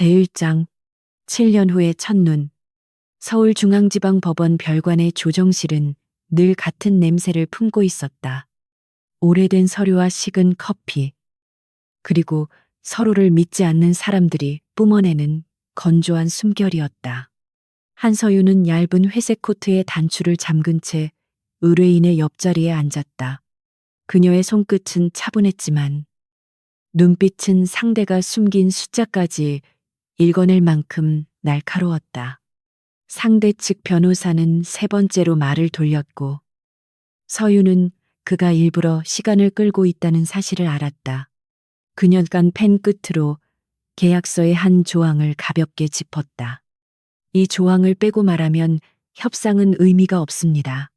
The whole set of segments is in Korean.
제1장 7년 후의 첫눈. 서울중앙지방법원 별관의 조정실은 늘 같은 냄새를 품고 있었다. 오래된 서류와 식은 커피, 그리고 서로를 믿지 않는 사람들이 뿜어내는 건조한 숨결이었다. 한서윤은 얇은 회색 코트에 단추를 잠근 채 의뢰인의 옆자리에 앉았다. 그녀의 손끝은 차분했지만 눈빛은 상대가 숨긴 숫자까지 읽어낼 만큼 날카로웠다. 상대 측 변호사는 세 번째로 말을 돌렸고 서윤은 그가 일부러 시간을 끌고 있다는 사실을 알았다. 그녀가 펜 끝으로 계약서의 한 조항을 가볍게 짚었다. 이 조항을 빼고 말하면 협상은 의미가 없습니다.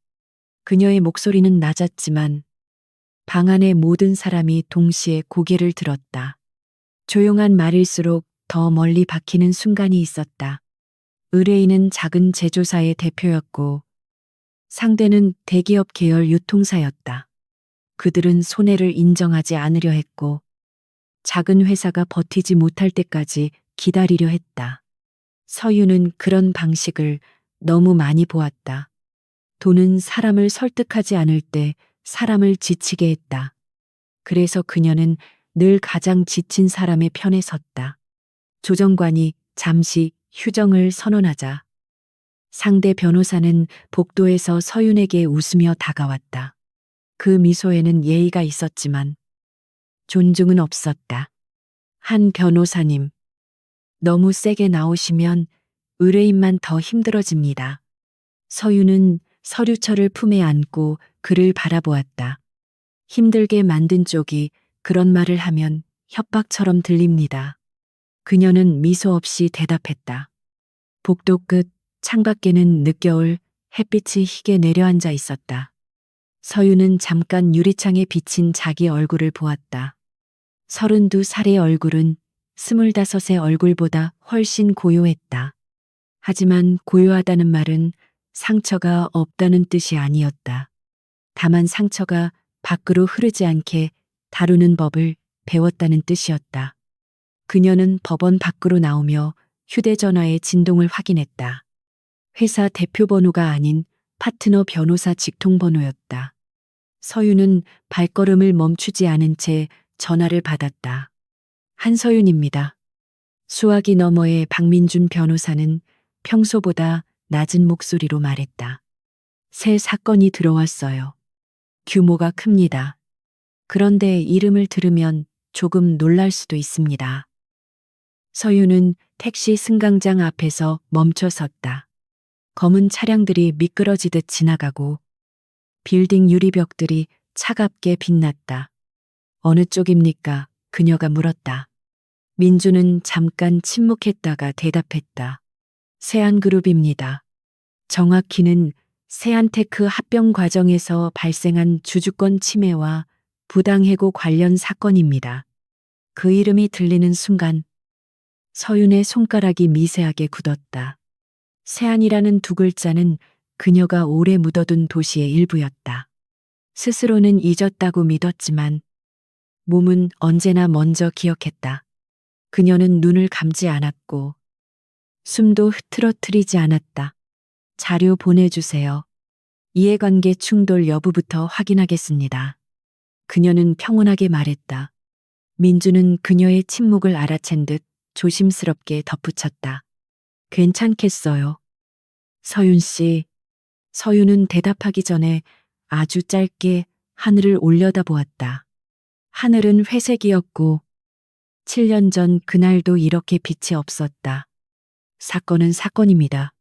그녀의 목소리는 낮았지만 방 안의 모든 사람이 동시에 고개를 들었다. 조용한 말일수록 더 멀리 박히는 순간이 있었다. 의뢰인은 작은 제조사의 대표였고 상대는 대기업 계열 유통사였다. 그들은 손해를 인정하지 않으려 했고 작은 회사가 버티지 못할 때까지 기다리려 했다. 서윤은 그런 방식을 너무 많이 보았다. 돈은 사람을 설득하지 않을 때 사람을 지치게 했다. 그래서 그녀는 늘 가장 지친 사람의 편에 섰다. 조정관이 잠시 휴정을 선언하자 상대 변호사는 복도에서 서윤에게 웃으며 다가왔다. 그 미소에는 예의가 있었지만 존중은 없었다. 한 변호사님, 너무 세게 나오시면 의뢰인만 더 힘들어집니다. 서윤은 서류철을 품에 안고 그를 바라보았다. 힘들게 만든 쪽이 그런 말을 하면 협박처럼 들립니다. 그녀는 미소 없이 대답했다. 복도 끝 창밖에는 늦겨울 햇빛이 희게 내려앉아 있었다. 서윤은 잠깐 유리창에 비친 자기 얼굴을 보았다. 32살의 얼굴은 25의 얼굴보다 훨씬 고요했다. 하지만 고요하다는 말은 상처가 없다는 뜻이 아니었다. 다만 상처가 밖으로 흐르지 않게 다루는 법을 배웠다는 뜻이었다. 그녀는 법원 밖으로 나오며 휴대전화의 진동을 확인했다. 회사 대표 번호가 아닌 파트너 변호사 직통번호였다. 서윤은 발걸음을 멈추지 않은 채 전화를 받았다. 한서윤입니다. 수화기 너머의 박민준 변호사는 평소보다 낮은 목소리로 말했다. 새 사건이 들어왔어요. 규모가 큽니다. 그런데 이름을 들으면 조금 놀랄 수도 있습니다. 서윤은 택시 승강장 앞에서 멈춰 섰다. 검은 차량들이 미끄러지듯 지나가고 빌딩 유리벽들이 차갑게 빛났다. 어느 쪽입니까? 그녀가 물었다. 민주는 잠깐 침묵했다가 대답했다. 세안그룹입니다. 정확히는 세안테크 합병 과정에서 발생한 주주권 침해와 부당해고 관련 사건입니다. 그 이름이 들리는 순간 서윤의 손가락이 미세하게 굳었다. 세안이라는 두 글자는 그녀가 오래 묻어둔 도시의 일부였다. 스스로는 잊었다고 믿었지만 몸은 언제나 먼저 기억했다. 그녀는 눈을 감지 않았고 숨도 흐트러뜨리지 않았다. 자료 보내주세요. 이해관계 충돌 여부부터 확인하겠습니다. 그녀는 평온하게 말했다. 민주는 그녀의 침묵을 알아챈 듯 조심스럽게 덧붙였다. 괜찮겠어요. 서윤 씨. 서윤은 대답하기 전에 아주 짧게 하늘을 올려다보았다. 하늘은 회색이었고 7년 전 그날도 이렇게 빛이 없었다. 사건은 사건입니다.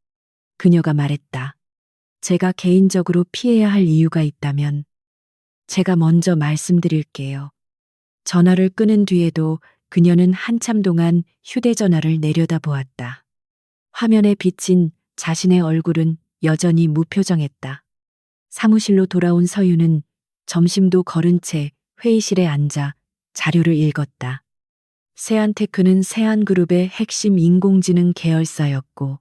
그녀가 말했다. 제가 개인적으로 피해야 할 이유가 있다면 제가 먼저 말씀드릴게요. 전화를 끊은 뒤에도 그녀는 한참 동안 휴대전화를 내려다보았다. 화면에 비친 자신의 얼굴은 여전히 무표정했다. 사무실로 돌아온 서윤은 점심도 거른 채 회의실에 앉아 자료를 읽었다. 세안테크는 세안그룹의 핵심 인공지능 계열사였고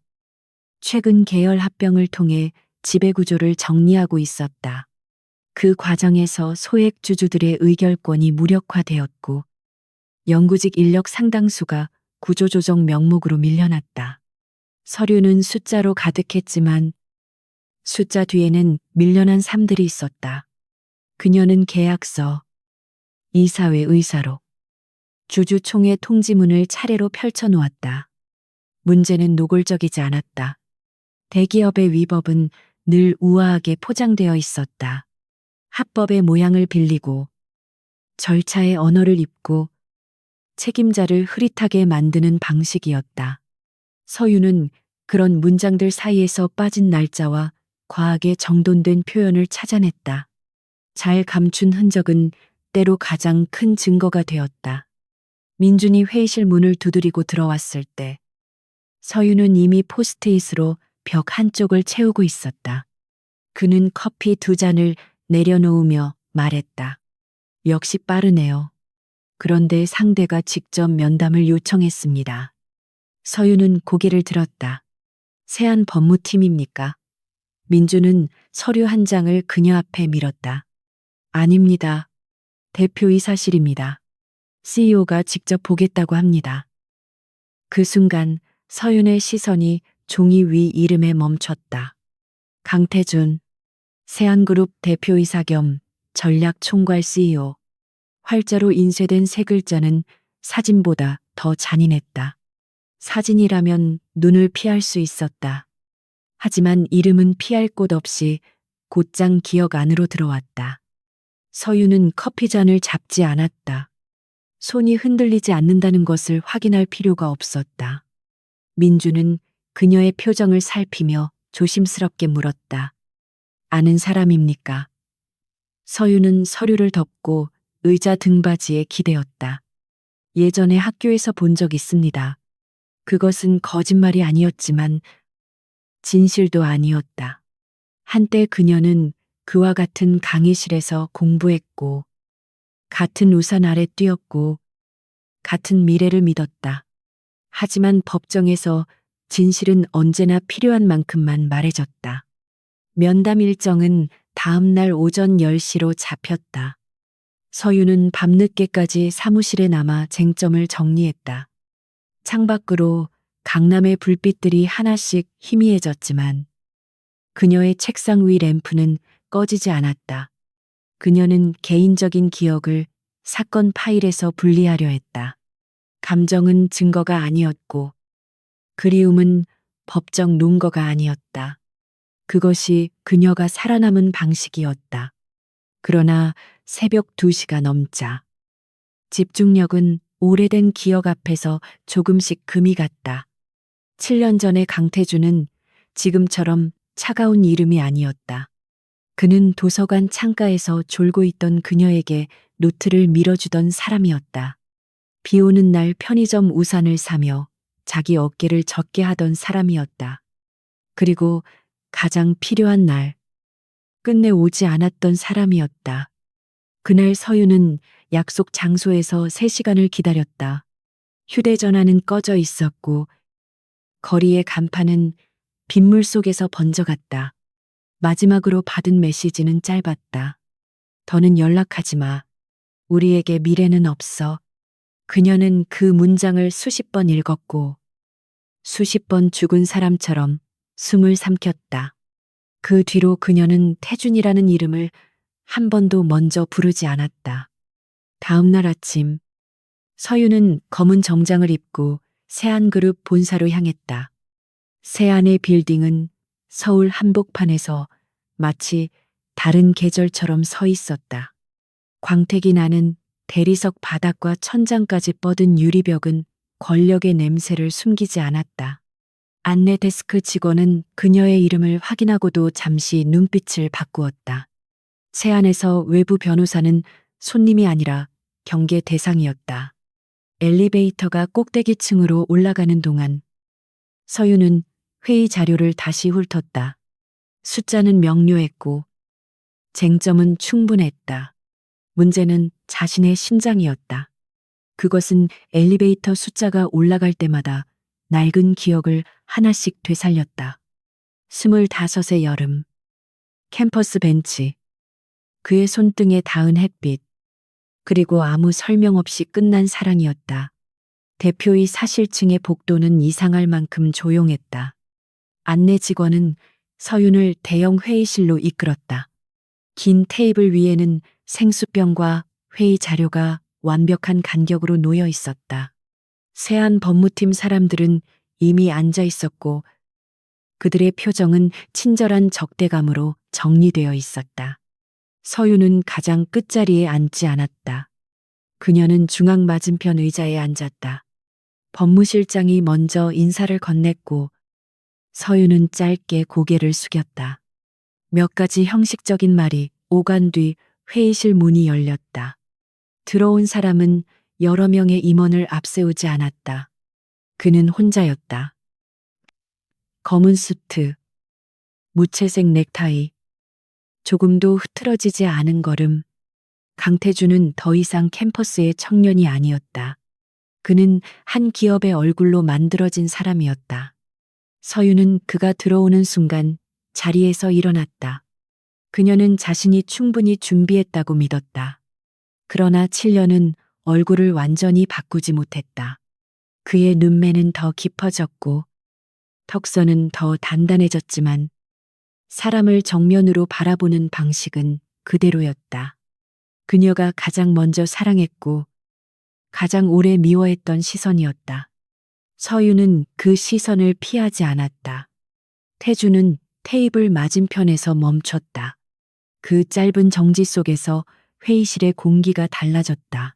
최근 계열 합병을 통해 지배구조를 정리하고 있었다. 그 과정에서 소액 주주들의 의결권이 무력화되었고 영구직 인력 상당수가 구조조정 명목으로 밀려났다. 서류는 숫자로 가득했지만 숫자 뒤에는 밀려난 삶들이 있었다. 그녀는 계약서, 이사회 의사로, 주주총회 통지문을 차례로 펼쳐놓았다. 문제는 노골적이지 않았다. 대기업의 위법은 늘 우아하게 포장되어 있었다. 합법의 모양을 빌리고 절차의 언어를 입고 책임자를 흐릿하게 만드는 방식이었다. 서유는 그런 문장들 사이에서 빠진 날짜와 과하게 정돈된 표현을 찾아냈다. 잘 감춘 흔적은 때로 가장 큰 증거가 되었다. 민준이 회의실 문을 두드리고 들어왔을 때 서유는 이미 포스트잇으로 벽 한쪽을 채우고 있었다. 그는 커피 2잔을 내려놓으며 말했다. 역시 빠르네요. 그런데 상대가 직접 면담을 요청했습니다. 서유는 고개를 들었다. 세안 법무팀입니까? 민주는 서류 한 장을 그녀 앞에 밀었다. 아닙니다. 대표이사실입니다. CEO가 직접 보겠다고 합니다. 그 순간 서윤의 시선이 종이 위 이름에 멈췄다. 강태준, 세안그룹 대표이사 겸 전략총괄 CEO. 활자로 인쇄된 세 글자는 사진보다 더 잔인했다. 사진이라면 눈을 피할 수 있었다. 하지만 이름은 피할 곳 없이 곧장 기억 안으로 들어왔다. 서유는 커피잔을 잡지 않았다. 손이 흔들리지 않는다는 것을 확인할 필요가 없었다. 민주는 그녀의 표정을 살피며 조심스럽게 물었다. 아는 사람입니까? 서유는 서류를 덮고 의자 등받이에 기대었다. 예전에 학교에서 본 적 있습니다. 그것은 거짓말이 아니었지만 진실도 아니었다. 한때 그녀는 그와 같은 강의실에서 공부했고, 같은 우산 아래 뛰었고, 같은 미래를 믿었다. 하지만 법정에서 진실은 언제나 필요한 만큼만 말해졌다. 면담 일정은 다음 날 오전 10시로 잡혔다. 서유는 밤늦게까지 사무실에 남아 쟁점을 정리했다. 창밖으로 강남의 불빛들이 하나씩 희미해졌지만 그녀의 책상 위 램프는 꺼지지 않았다. 그녀는 개인적인 기억을 사건 파일에서 분리하려 했다. 감정은 증거가 아니었고 그리움은 법적 논거가 아니었다. 그것이 그녀가 살아남은 방식이었다. 그러나 새벽 2시가 넘자 집중력은 오래된 기억 앞에서 조금씩 금이 갔다. 7년 전의 강태준은 지금처럼 차가운 이름이 아니었다. 그는 도서관 창가에서 졸고 있던 그녀에게 노트를 밀어주던 사람이었다. 비 오는 날 편의점 우산을 사며 자기 어깨를 젖게 하던 사람이었다. 그리고 가장 필요한 날, 끝내 오지 않았던 사람이었다. 그날 서유는 약속 장소에서 3시간을 기다렸다. 휴대전화는 꺼져 있었고 거리의 간판은 빗물 속에서 번져갔다. 마지막으로 받은 메시지는 짧았다. 더는 연락하지 마. 우리에게 미래는 없어. 그녀는 그 문장을 수십 번 읽었고 수십 번 죽은 사람처럼 숨을 삼켰다. 그 뒤로 그녀는 태준이라는 이름을 한 번도 먼저 부르지 않았다. 다음 날 아침, 서유는 검은 정장을 입고 세안그룹 본사로 향했다. 세안의 빌딩은 서울 한복판에서 마치 다른 계절처럼 서 있었다. 광택이 나는 대리석 바닥과 천장까지 뻗은 유리벽은 권력의 냄새를 숨기지 않았다. 안내 데스크 직원은 그녀의 이름을 확인하고도 잠시 눈빛을 바꾸었다. 세안에서 외부 변호사는 손님이 아니라 경계 대상이었다. 엘리베이터가 꼭대기층으로 올라가는 동안 서유는 회의 자료를 다시 훑었다. 숫자는 명료했고 쟁점은 충분했다. 문제는 자신의 심장이었다. 그것은 엘리베이터 숫자가 올라갈 때마다 낡은 기억을 하나씩 되살렸다. 25의 여름, 캠퍼스 벤치, 그의 손등에 닿은 햇빛, 그리고 아무 설명 없이 끝난 사랑이었다. 대표의 사실층의 복도는 이상할 만큼 조용했다. 안내 직원은 서윤을 대형 회의실로 이끌었다. 긴 테이블 위에는 생수병과 회의 자료가 완벽한 간격으로 놓여 있었다. 세안 법무팀 사람들은 이미 앉아 있었고 그들의 표정은 친절한 적대감으로 정리되어 있었다. 서윤은 가장 끝자리에 앉지 않았다. 그녀는 중앙 맞은편 의자에 앉았다. 법무실장이 먼저 인사를 건넸고 서윤은 짧게 고개를 숙였다. 몇 가지 형식적인 말이 오간 뒤 회의실 문이 열렸다. 들어온 사람은 여러 명의 임원을 앞세우지 않았다. 그는 혼자였다. 검은 수트, 무채색 넥타이, 조금도 흐트러지지 않은 걸음. 강태준은 더 이상 캠퍼스의 청년이 아니었다. 그는 한 기업의 얼굴로 만들어진 사람이었다. 서윤은 그가 들어오는 순간 자리에서 일어났다. 그녀는 자신이 충분히 준비했다고 믿었다. 그러나 7년은 얼굴을 완전히 바꾸지 못했다. 그의 눈매는 더 깊어졌고 턱선은 더 단단해졌지만 사람을 정면으로 바라보는 방식은 그대로였다. 그녀가 가장 먼저 사랑했고 가장 오래 미워했던 시선이었다. 서윤은 그 시선을 피하지 않았다. 태주는 테이블 맞은편에서 멈췄다. 그 짧은 정지 속에서 회의실의 공기가 달라졌다.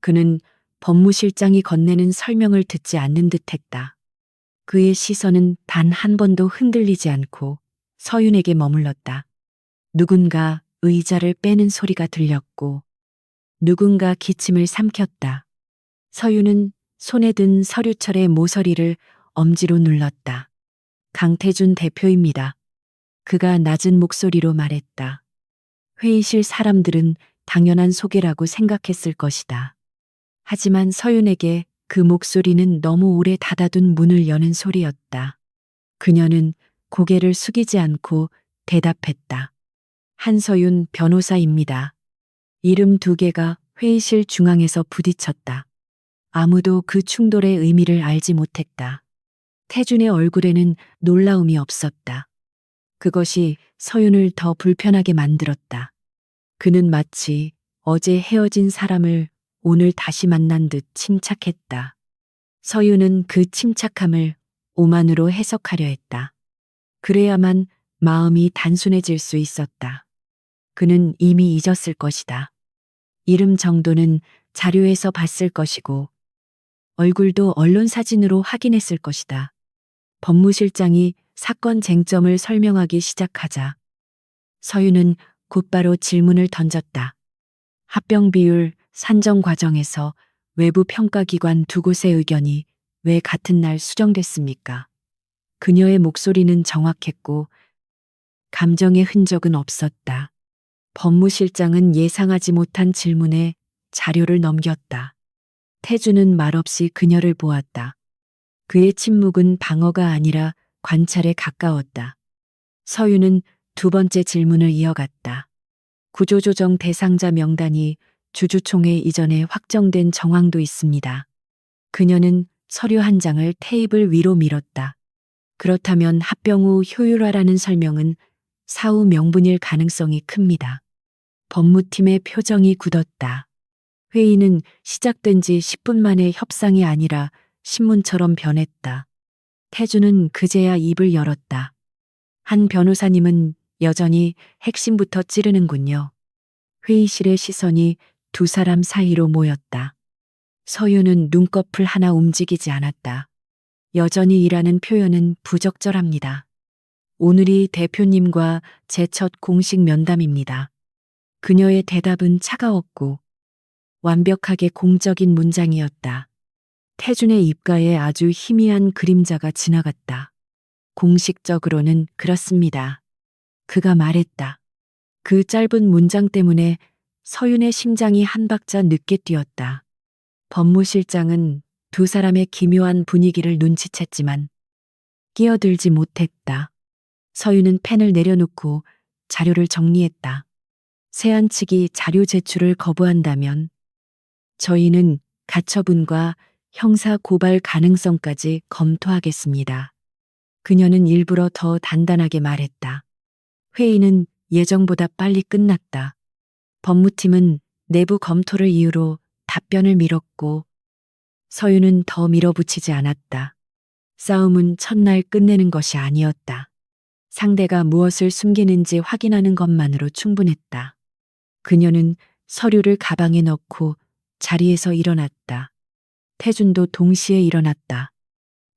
그는 법무실장이 건네는 설명을 듣지 않는 듯했다. 그의 시선은 단 한 번도 흔들리지 않고 서윤에게 머물렀다. 누군가 의자를 빼는 소리가 들렸고 누군가 기침을 삼켰다. 서윤은 손에 든 서류철의 모서리를 엄지로 눌렀다. 강태준 대표입니다. 그가 낮은 목소리로 말했다. 회의실 사람들은 당연한 소개라고 생각했을 것이다. 하지만 서윤에게 그 목소리는 너무 오래 닫아둔 문을 여는 소리였다. 그녀는 고개를 숙이지 않고 대답했다. 한서윤 변호사입니다. 이름 두 개가 회의실 중앙에서 부딪혔다. 아무도 그 충돌의 의미를 알지 못했다. 태준의 얼굴에는 놀라움이 없었다. 그것이 서윤을 더 불편하게 만들었다. 그는 마치 어제 헤어진 사람을 오늘 다시 만난 듯 침착했다. 서윤은 그 침착함을 오만으로 해석하려 했다. 그래야만 마음이 단순해질 수 있었다. 그는 이미 잊었을 것이다. 이름 정도는 자료에서 봤을 것이고 얼굴도 언론 사진으로 확인했을 것이다. 법무실장이 사건 쟁점을 설명하기 시작하자 서윤은 곧바로 질문을 던졌다. 합병 비율 산정 과정에서 외부 평가기관 두 곳의 의견이 왜 같은 날 수정됐습니까? 그녀의 목소리는 정확했고 감정의 흔적은 없었다. 법무실장은 예상하지 못한 질문에 자료를 넘겼다. 태주는 말없이 그녀를 보았다. 그의 침묵은 방어가 아니라 관찰에 가까웠다. 서윤은 두 번째 질문을 이어갔다. 구조조정 대상자 명단이 주주총회 이전에 확정된 정황도 있습니다. 그녀는 서류 한 장을 테이블 위로 밀었다. 그렇다면 합병 후 효율화라는 설명은 사후 명분일 가능성이 큽니다. 법무팀의 표정이 굳었다. 회의는 시작된 지 10분 만에 협상이 아니라 신문처럼 변했다. 태주는 그제야 입을 열었다. 한 변호사님은 여전히 핵심부터 찌르는군요. 회의실의 시선이 두 사람 사이로 모였다. 서윤은 눈꺼풀 하나 움직이지 않았다. 여전히 일하는 표현은 부적절합니다. 오늘이 대표님과 제 첫 공식 면담입니다. 그녀의 대답은 차가웠고 완벽하게 공적인 문장이었다. 태준의 입가에 아주 희미한 그림자가 지나갔다. 공식적으로는 그렇습니다. 그가 말했다. 그 짧은 문장 때문에 서윤의 심장이 한 박자 늦게 뛰었다. 법무실장은 두 사람의 기묘한 분위기를 눈치챘지만 끼어들지 못했다. 서윤은 펜을 내려놓고 자료를 정리했다. 세안 측이 자료 제출을 거부한다면 저희는 가처분과 형사 고발 가능성까지 검토하겠습니다. 그녀는 일부러 더 단단하게 말했다. 회의는 예정보다 빨리 끝났다. 법무팀은 내부 검토를 이유로 답변을 미뤘고 서윤은 더 밀어붙이지 않았다. 싸움은 첫날 끝내는 것이 아니었다. 상대가 무엇을 숨기는지 확인하는 것만으로 충분했다. 그녀는 서류를 가방에 넣고 자리에서 일어났다. 태준도 동시에 일어났다.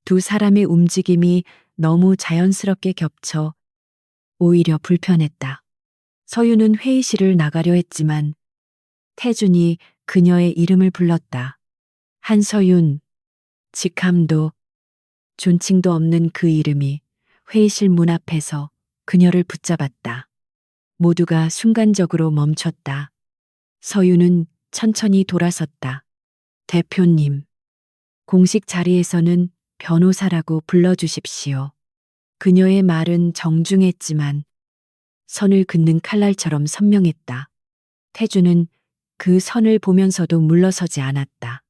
두 사람의 움직임이 너무 자연스럽게 겹쳐 오히려 불편했다. 서윤은 회의실을 나가려 했지만 태준이 그녀의 이름을 불렀다. 한서윤, 직함도 존칭도 없는 그 이름이 회의실 문 앞에서 그녀를 붙잡았다. 모두가 순간적으로 멈췄다. 서윤은 천천히 돌아섰다. 대표님, 공식 자리에서는 변호사라고 불러주십시오. 그녀의 말은 정중했지만 선을 긋는 칼날처럼 선명했다. 태주는 그 선을 보면서도 물러서지 않았다.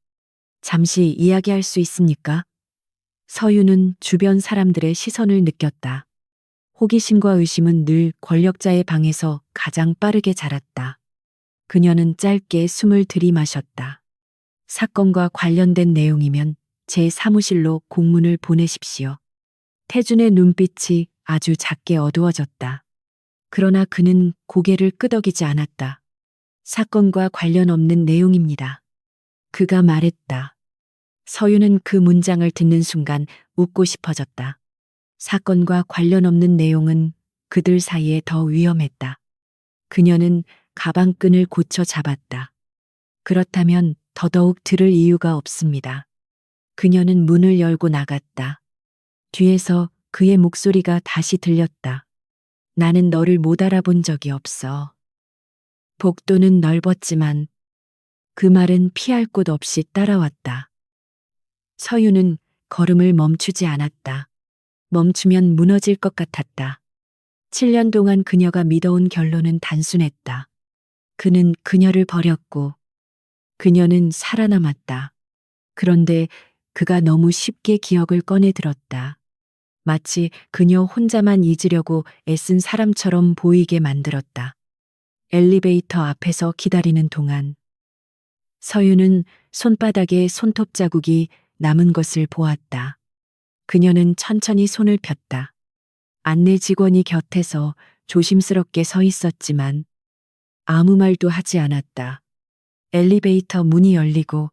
잠시 이야기할 수 있습니까? 서윤은 주변 사람들의 시선을 느꼈다. 호기심과 의심은 늘 권력자의 방에서 가장 빠르게 자랐다. 그녀는 짧게 숨을 들이마셨다. 사건과 관련된 내용이면 제 사무실로 공문을 보내십시오. 태준의 눈빛이 아주 작게 어두워졌다. 그러나 그는 고개를 끄덕이지 않았다. 사건과 관련 없는 내용입니다. 그가 말했다. 서윤은 그 문장을 듣는 순간 웃고 싶어졌다. 사건과 관련 없는 내용은 그들 사이에 더 위험했다. 그녀는 가방끈을 고쳐 잡았다. 그렇다면 더더욱 들을 이유가 없습니다. 그녀는 문을 열고 나갔다. 뒤에서 그의 목소리가 다시 들렸다. 나는 너를 못 알아본 적이 없어. 복도는 넓었지만 그 말은 피할 곳 없이 따라왔다. 서윤은 걸음을 멈추지 않았다. 멈추면 무너질 것 같았다. 7년 동안 그녀가 믿어온 결론은 단순했다. 그는 그녀를 버렸고 그녀는 살아남았다. 그런데 그가 너무 쉽게 기억을 꺼내 들었다. 마치 그녀 혼자만 잊으려고 애쓴 사람처럼 보이게 만들었다. 엘리베이터 앞에서 기다리는 동안 서윤은 손바닥에 손톱 자국이 남은 것을 보았다. 그녀는 천천히 손을 폈다. 안내 직원이 곁에서 조심스럽게 서 있었지만 아무 말도 하지 않았다. 엘리베이터 문이 열리고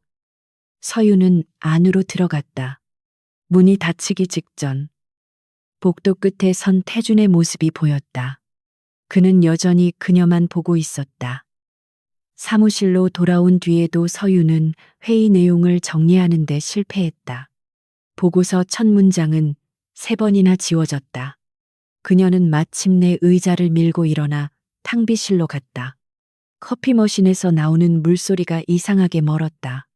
서윤은 안으로 들어갔다. 문이 닫히기 직전 복도 끝에 선 태준의 모습이 보였다. 그는 여전히 그녀만 보고 있었다. 사무실로 돌아온 뒤에도 서윤은 회의 내용을 정리하는 데 실패했다. 보고서 첫 문장은 3번이나 지워졌다. 그녀는 마침내 의자를 밀고 일어나 탕비실로 갔다. 커피 머신에서 나오는 물소리가 이상하게 멀었다.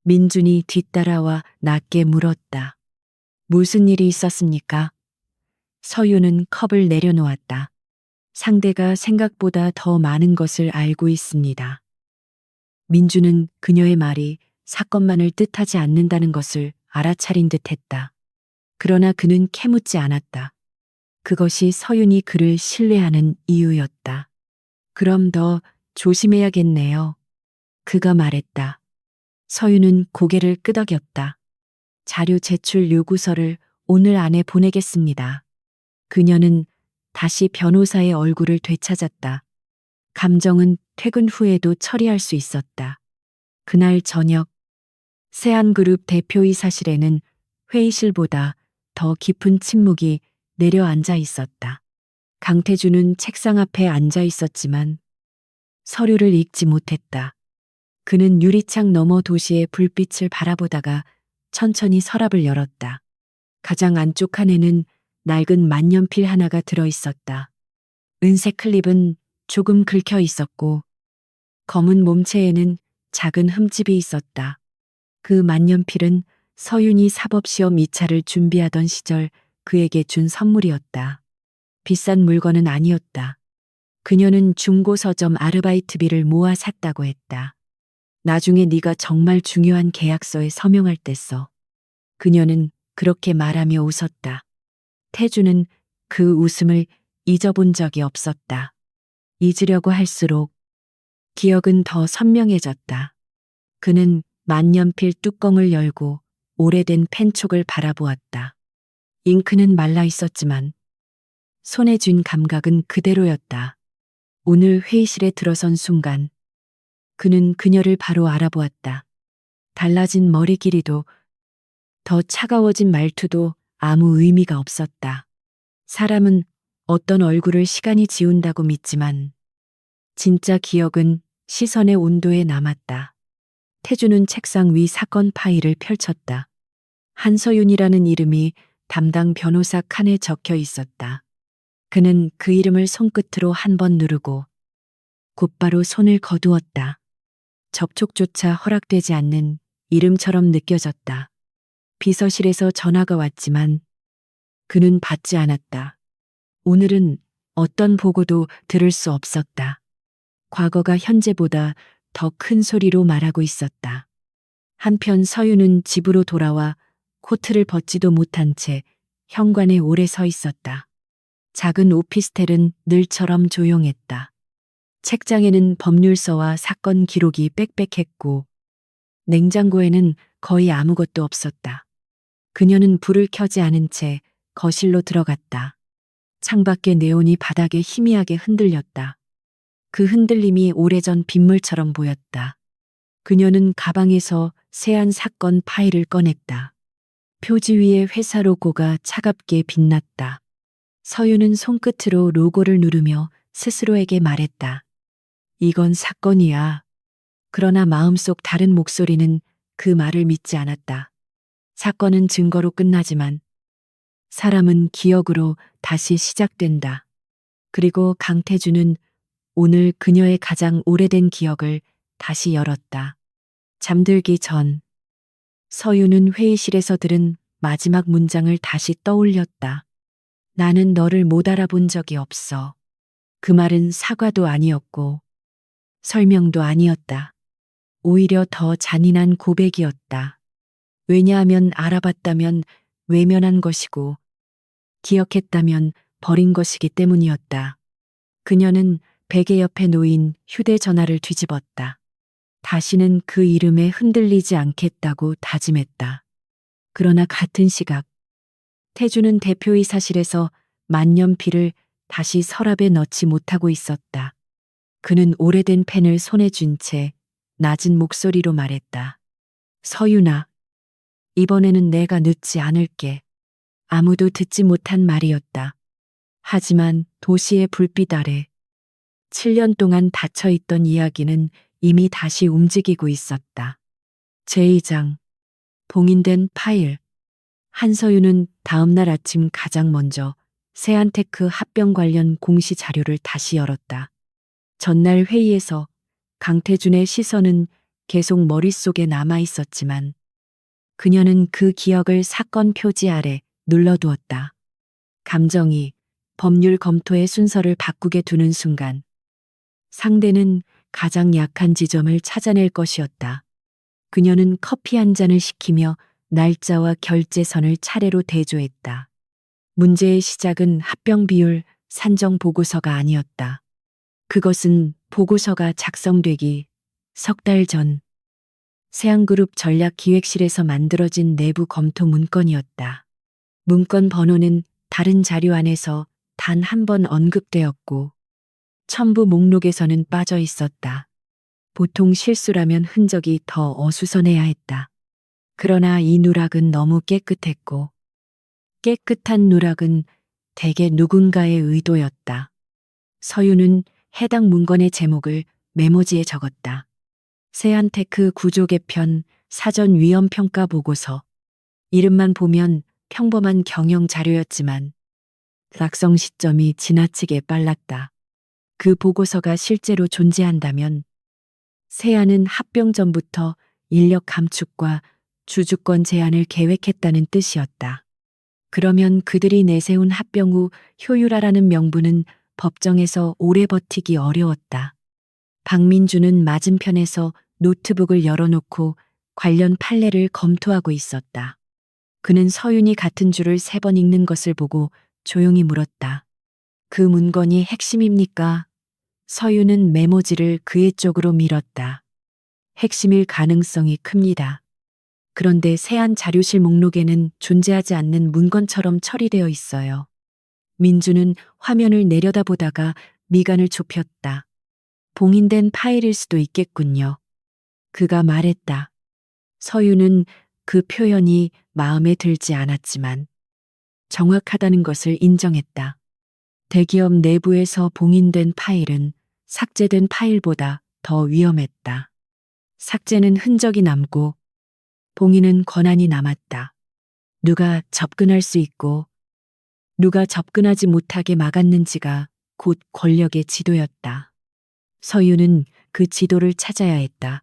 민준이 뒤따라와 낮게 물었다. 무슨 일이 있었습니까? 서윤은 컵을 내려놓았다. 상대가 생각보다 더 많은 것을 알고 있습니다. 민주는 그녀의 말이 사건만을 뜻하지 않는다는 것을 알아차린 듯 했다. 그러나 그는 캐묻지 않았다. 그것이 서윤이 그를 신뢰하는 이유였다. 그럼 더 조심해야겠네요. 그가 말했다. 서윤은 고개를 끄덕였다. 자료 제출 요구서를 오늘 안에 보내겠습니다. 그녀는 다시 변호사의 얼굴을 되찾았다. 감정은 퇴근 후에도 처리할 수 있었다. 그날 저녁 세안그룹 대표이사실에는 회의실보다 더 깊은 침묵이 내려앉아 있었다. 강태주는 책상 앞에 앉아 있었지만 서류를 읽지 못했다. 그는 유리창 너머 도시의 불빛을 바라보다가 천천히 서랍을 열었다. 가장 안쪽 칸에는 낡은 만년필 하나가 들어 있었다. 은색 클립은 조금 긁혀 있었고 검은 몸체에는 작은 흠집이 있었다. 그 만년필은 서윤이 사법시험 2차를 준비하던 시절 그에게 준 선물이었다. 비싼 물건은 아니었다. 그녀는 중고 서점 아르바이트비를 모아 샀다고 했다. 나중에 네가 정말 중요한 계약서에 서명할 때 써. 그녀는 그렇게 말하며 웃었다. 태주는 그 웃음을 잊어본 적이 없었다. 잊으려고 할수록 기억은 더 선명해졌다. 그는 만년필 뚜껑을 열고 오래된 펜촉을 바라보았다. 잉크는 말라 있었지만 손에 쥔 감각은 그대로였다. 오늘 회의실에 들어선 순간 그는 그녀를 바로 알아보았다. 달라진 머리 길이도 더 차가워진 말투도 아무 의미가 없었다. 사람은 어떤 얼굴을 시간이 지운다고 믿지만 진짜 기억은 시선의 온도에 남았다. 태주는 책상 위 사건 파일을 펼쳤다. 한서윤이라는 이름이 담당 변호사 칸에 적혀 있었다. 그는 그 이름을 손끝으로 한 번 누르고 곧바로 손을 거두었다. 접촉조차 허락되지 않는 이름처럼 느껴졌다. 비서실에서 전화가 왔지만 그는 받지 않았다. 오늘은 어떤 보고도 들을 수 없었다. 과거가 현재보다 더 큰 소리로 말하고 있었다. 한편 서윤은 집으로 돌아와 코트를 벗지도 못한 채 현관에 오래 서 있었다. 작은 오피스텔은 늘처럼 조용했다. 책장에는 법률서와 사건 기록이 빽빽했고 냉장고에는 거의 아무것도 없었다. 그녀는 불을 켜지 않은 채 거실로 들어갔다. 창밖의 네온이 바닥에 희미하게 흔들렸다. 그 흔들림이 오래전 빗물처럼 보였다. 그녀는 가방에서 새한 사건 파일을 꺼냈다. 표지 위에 회사 로고가 차갑게 빛났다. 서윤은 손끝으로 로고를 누르며 스스로에게 말했다. 이건 사건이야. 그러나 마음속 다른 목소리는 그 말을 믿지 않았다. 사건은 증거로 끝나지만 사람은 기억으로 다시 시작된다. 그리고 강태주는 오늘 그녀의 가장 오래된 기억을 다시 열었다. 잠들기 전 서윤은 회의실에서 들은 마지막 문장을 다시 떠올렸다. 나는 너를 못 알아본 적이 없어. 그 말은 사과도 아니었고 설명도 아니었다. 오히려 더 잔인한 고백이었다. 왜냐하면 알아봤다면 외면한 것이고 기억했다면 버린 것이기 때문이었다. 그녀는 베개 옆에 놓인 휴대전화를 뒤집었다. 다시는 그 이름에 흔들리지 않겠다고 다짐했다. 그러나 같은 시각 태주는 대표이사실에서 만년필을 다시 서랍에 넣지 못하고 있었다. 그는 오래된 펜을 손에 쥔 채 낮은 목소리로 말했다. 서윤아, 이번에는 내가 늦지 않을게. 아무도 듣지 못한 말이었다. 하지만 도시의 불빛 아래 7년 동안 닫혀있던 이야기는 이미 다시 움직이고 있었다. 제2장 봉인된 파일. 한서윤은 다음날 아침 가장 먼저 세안테크 합병 관련 공시 자료를 다시 열었다. 전날 회의에서 강태준의 시선은 계속 머릿속에 남아 있었지만 그녀는 그 기억을 사건 표지 아래 눌러두었다. 감정이 법률 검토의 순서를 바꾸게 두는 순간 상대는 가장 약한 지점을 찾아낼 것이었다. 그녀는 커피 한 잔을 시키며 날짜와 결제선을 차례로 대조했다. 문제의 시작은 합병 비율 산정 보고서가 아니었다. 그것은 보고서가 작성되기 석 달 전 세안그룹 전략기획실에서 만들어진 내부 검토 문건이었다. 문건 번호는 다른 자료 안에서 단 한 번 언급되었고 첨부 목록에서는 빠져 있었다. 보통 실수라면 흔적이 더 어수선해야 했다. 그러나 이 누락은 너무 깨끗했고 깨끗한 누락은 대개 누군가의 의도였다. 서윤은 해당 문건의 제목을 메모지에 적었다. 세안테크 구조 개편 사전 위험 평가 보고서. 이름만 보면 평범한 경영 자료였지만 작성 시점이 지나치게 빨랐다. 그 보고서가 실제로 존재한다면 세안은 합병 전부터 인력 감축과 주주권 제한을 계획했다는 뜻이었다. 그러면 그들이 내세운 합병 후 효율화라는 명분은 법정에서 오래 버티기 어려웠다. 박민주는 맞은편에서 노트북을 열어놓고 관련 판례를 검토하고 있었다. 그는 서윤이 같은 줄을 3번 읽는 것을 보고 조용히 물었다. 그 문건이 핵심입니까? 서윤은 메모지를 그의 쪽으로 밀었다. 핵심일 가능성이 큽니다. 그런데 세안 자료실 목록에는 존재하지 않는 문건처럼 처리되어 있어요. 민주는 화면을 내려다보다가 미간을 좁혔다. 봉인된 파일일 수도 있겠군요. 그가 말했다. 서윤은 그 표현이 마음에 들지 않았지만 정확하다는 것을 인정했다. 대기업 내부에서 봉인된 파일은 삭제된 파일보다 더 위험했다. 삭제는 흔적이 남고 봉인은 권한이 남았다. 누가 접근할 수 있고 누가 접근하지 못하게 막았는지가 곧 권력의 지도였다. 서윤은 그 지도를 찾아야 했다.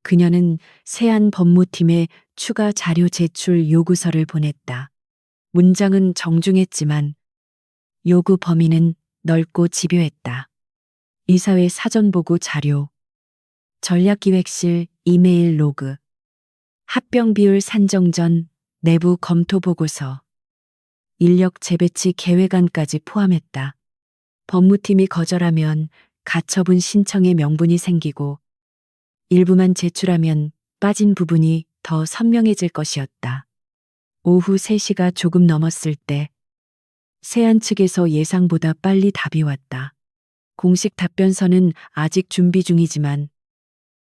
그녀는 세안 법무팀에 추가 자료 제출 요구서를 보냈다. 문장은 정중했지만 요구 범위는 넓고 집요했다. 이사회 사전보고 자료, 전략기획실 이메일 로그, 합병 비율 산정 전 내부 검토 보고서, 인력 재배치 계획안까지 포함했다. 법무팀이 거절하면 가처분 신청의 명분이 생기고 일부만 제출하면 빠진 부분이 더 선명해질 것이었다. 오후 3시가 조금 넘었을 때 세안 측에서 예상보다 빨리 답이 왔다. 공식 답변서는 아직 준비 중이지만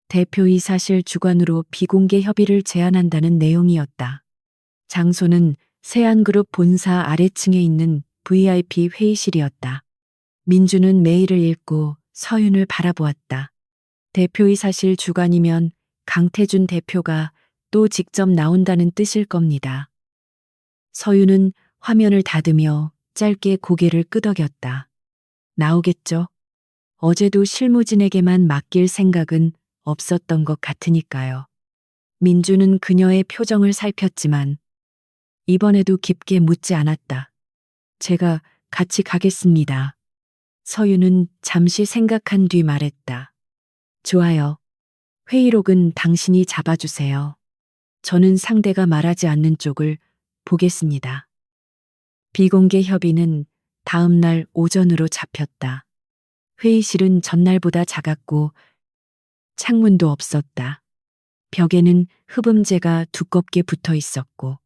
대표이사실 주관으로 비공개 협의를 제안한다는 내용이었다. 장소는 세안그룹 본사 아래층에 있는 VIP 회의실이었다. 민주는 메일을 읽고 서윤을 바라보았다. 대표이사실 주관이면 강태준 대표가 또 직접 나온다는 뜻일 겁니다. 서윤은 화면을 닫으며 짧게 고개를 끄덕였다. 나오겠죠? 어제도 실무진에게만 맡길 생각은 없었던 것 같으니까요. 민주는 그녀의 표정을 살폈지만 이번에도 깊게 묻지 않았다. 제가 같이 가겠습니다. 서윤은 잠시 생각한 뒤 말했다. 좋아요. 회의록은 당신이 잡아주세요. 저는 상대가 말하지 않는 쪽을 보겠습니다. 비공개 협의는 다음 날 오전으로 잡혔다. 회의실은 전날보다 작았고 창문도 없었다. 벽에는 흡음재가 두껍게 붙어 있었고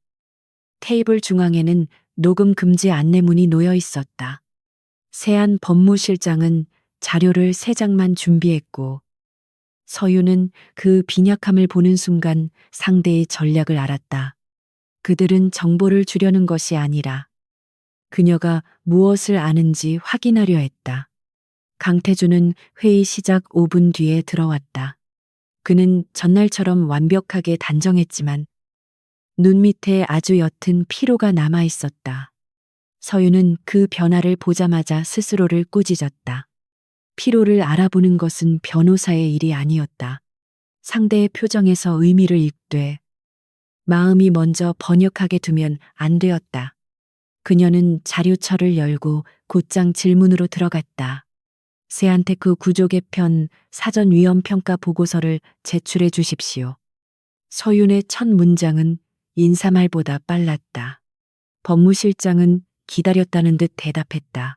테이블 중앙에는 녹음 금지 안내문이 놓여 있었다. 세안 법무실장은 자료를 3장만 준비했고 서윤은 그 빈약함을 보는 순간 상대의 전략을 알았다. 그들은 정보를 주려는 것이 아니라 그녀가 무엇을 아는지 확인하려 했다. 강태준은 회의 시작 5분 뒤에 들어왔다. 그는 전날처럼 완벽하게 단정했지만 눈 밑에 아주 옅은 피로가 남아 있었다. 서윤은 그 변화를 보자마자 스스로를 꾸짖었다. 피로를 알아보는 것은 변호사의 일이 아니었다. 상대의 표정에서 의미를 읽되 마음이 먼저 번역하게 두면 안 되었다. 그녀는 자료처를 열고 곧장 질문으로 들어갔다. 세안테크 구조 개편 사전 위험 평가 보고서를 제출해 주십시오. 서윤의 첫 문장은 인사말보다 빨랐다. 법무실장은 기다렸다는 듯 대답했다.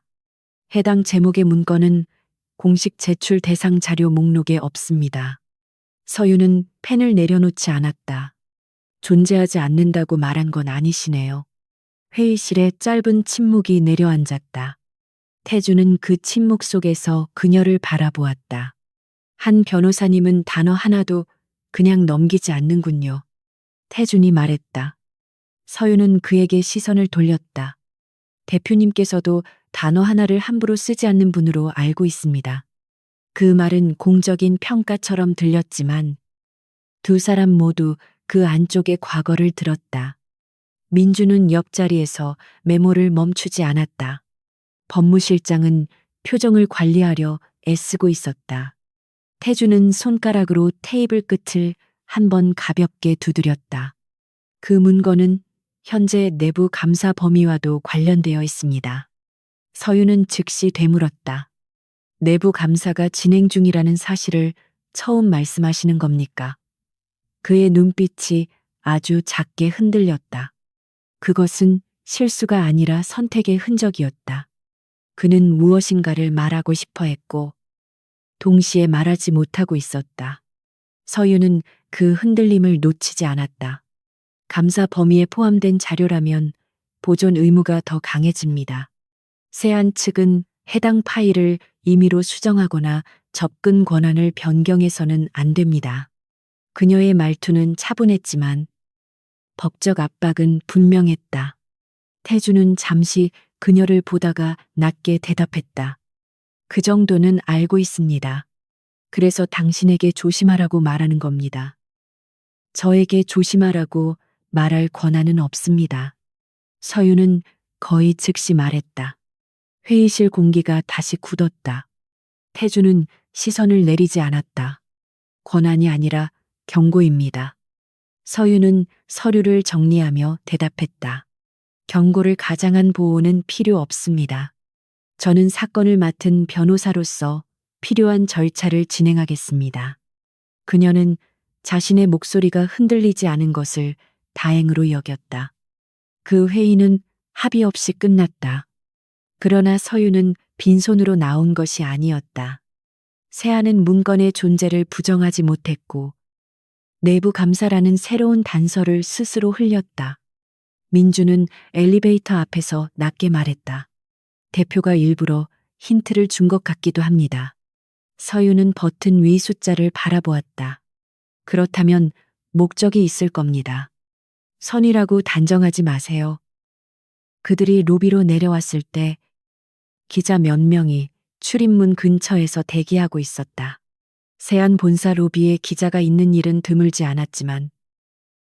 해당 제목의 문건은 공식 제출 대상 자료 목록에 없습니다. 서윤은 펜을 내려놓지 않았다. 존재하지 않는다고 말한 건 아니시네요. 회의실에 짧은 침묵이 내려앉았다. 태주는 그 침묵 속에서 그녀를 바라보았다. 한 변호사님은 단어 하나도 그냥 넘기지 않는군요. 태준이 말했다. 서윤은 그에게 시선을 돌렸다. 대표님께서도 단어 하나를 함부로 쓰지 않는 분으로 알고 있습니다. 그 말은 공적인 평가처럼 들렸지만 두 사람 모두 그 안쪽의 과거를 들었다. 민주는 옆자리에서 메모를 멈추지 않았다. 법무실장은 표정을 관리하려 애쓰고 있었다. 태주는 손가락으로 테이블 끝을 한번 가볍게 두드렸다. 그 문건은 현재 내부 감사 범위와도 관련되어 있습니다. 서윤은 즉시 되물었다. 내부 감사가 진행 중이라는 사실을 처음 말씀하시는 겁니까? 그의 눈빛이 아주 작게 흔들렸다. 그것은 실수가 아니라 선택의 흔적이었다. 그는 무엇인가를 말하고 싶어 했고, 동시에 말하지 못하고 있었다. 서유는 그 흔들림을 놓치지 않았다. 감사 범위에 포함된 자료라면 보존 의무가 더 강해집니다. 세안 측은 해당 파일을 임의로 수정하거나 접근 권한을 변경해서는 안 됩니다. 그녀의 말투는 차분했지만 법적 압박은 분명했다. 태주는 잠시 그녀를 보다가 낮게 대답했다. 그 정도는 알고 있습니다. 그래서 당신에게 조심하라고 말하는 겁니다. 저에게 조심하라고 말할 권한은 없습니다. 서유는 거의 즉시 말했다. 회의실 공기가 다시 굳었다. 태주는 시선을 내리지 않았다. 권한이 아니라 경고입니다. 서유는 서류를 정리하며 대답했다. 경고를 가장한 보호는 필요 없습니다. 저는 사건을 맡은 변호사로서 필요한 절차를 진행하겠습니다. 그녀는 자신의 목소리가 흔들리지 않은 것을 다행으로 여겼다. 그 회의는 합의 없이 끝났다. 그러나 서유는 빈손으로 나온 것이 아니었다. 세아는 문건의 존재를 부정하지 못했고 내부 감사라는 새로운 단서를 스스로 흘렸다. 민주는 엘리베이터 앞에서 낮게 말했다. 대표가 일부러 힌트를 준 것 같기도 합니다. 서유는 버튼 위 숫자를 바라보았다. 그렇다면 목적이 있을 겁니다. 선이라고 단정하지 마세요. 그들이 로비로 내려왔을 때 기자 몇 명이 출입문 근처에서 대기하고 있었다. 세안 본사 로비에 기자가 있는 일은 드물지 않았지만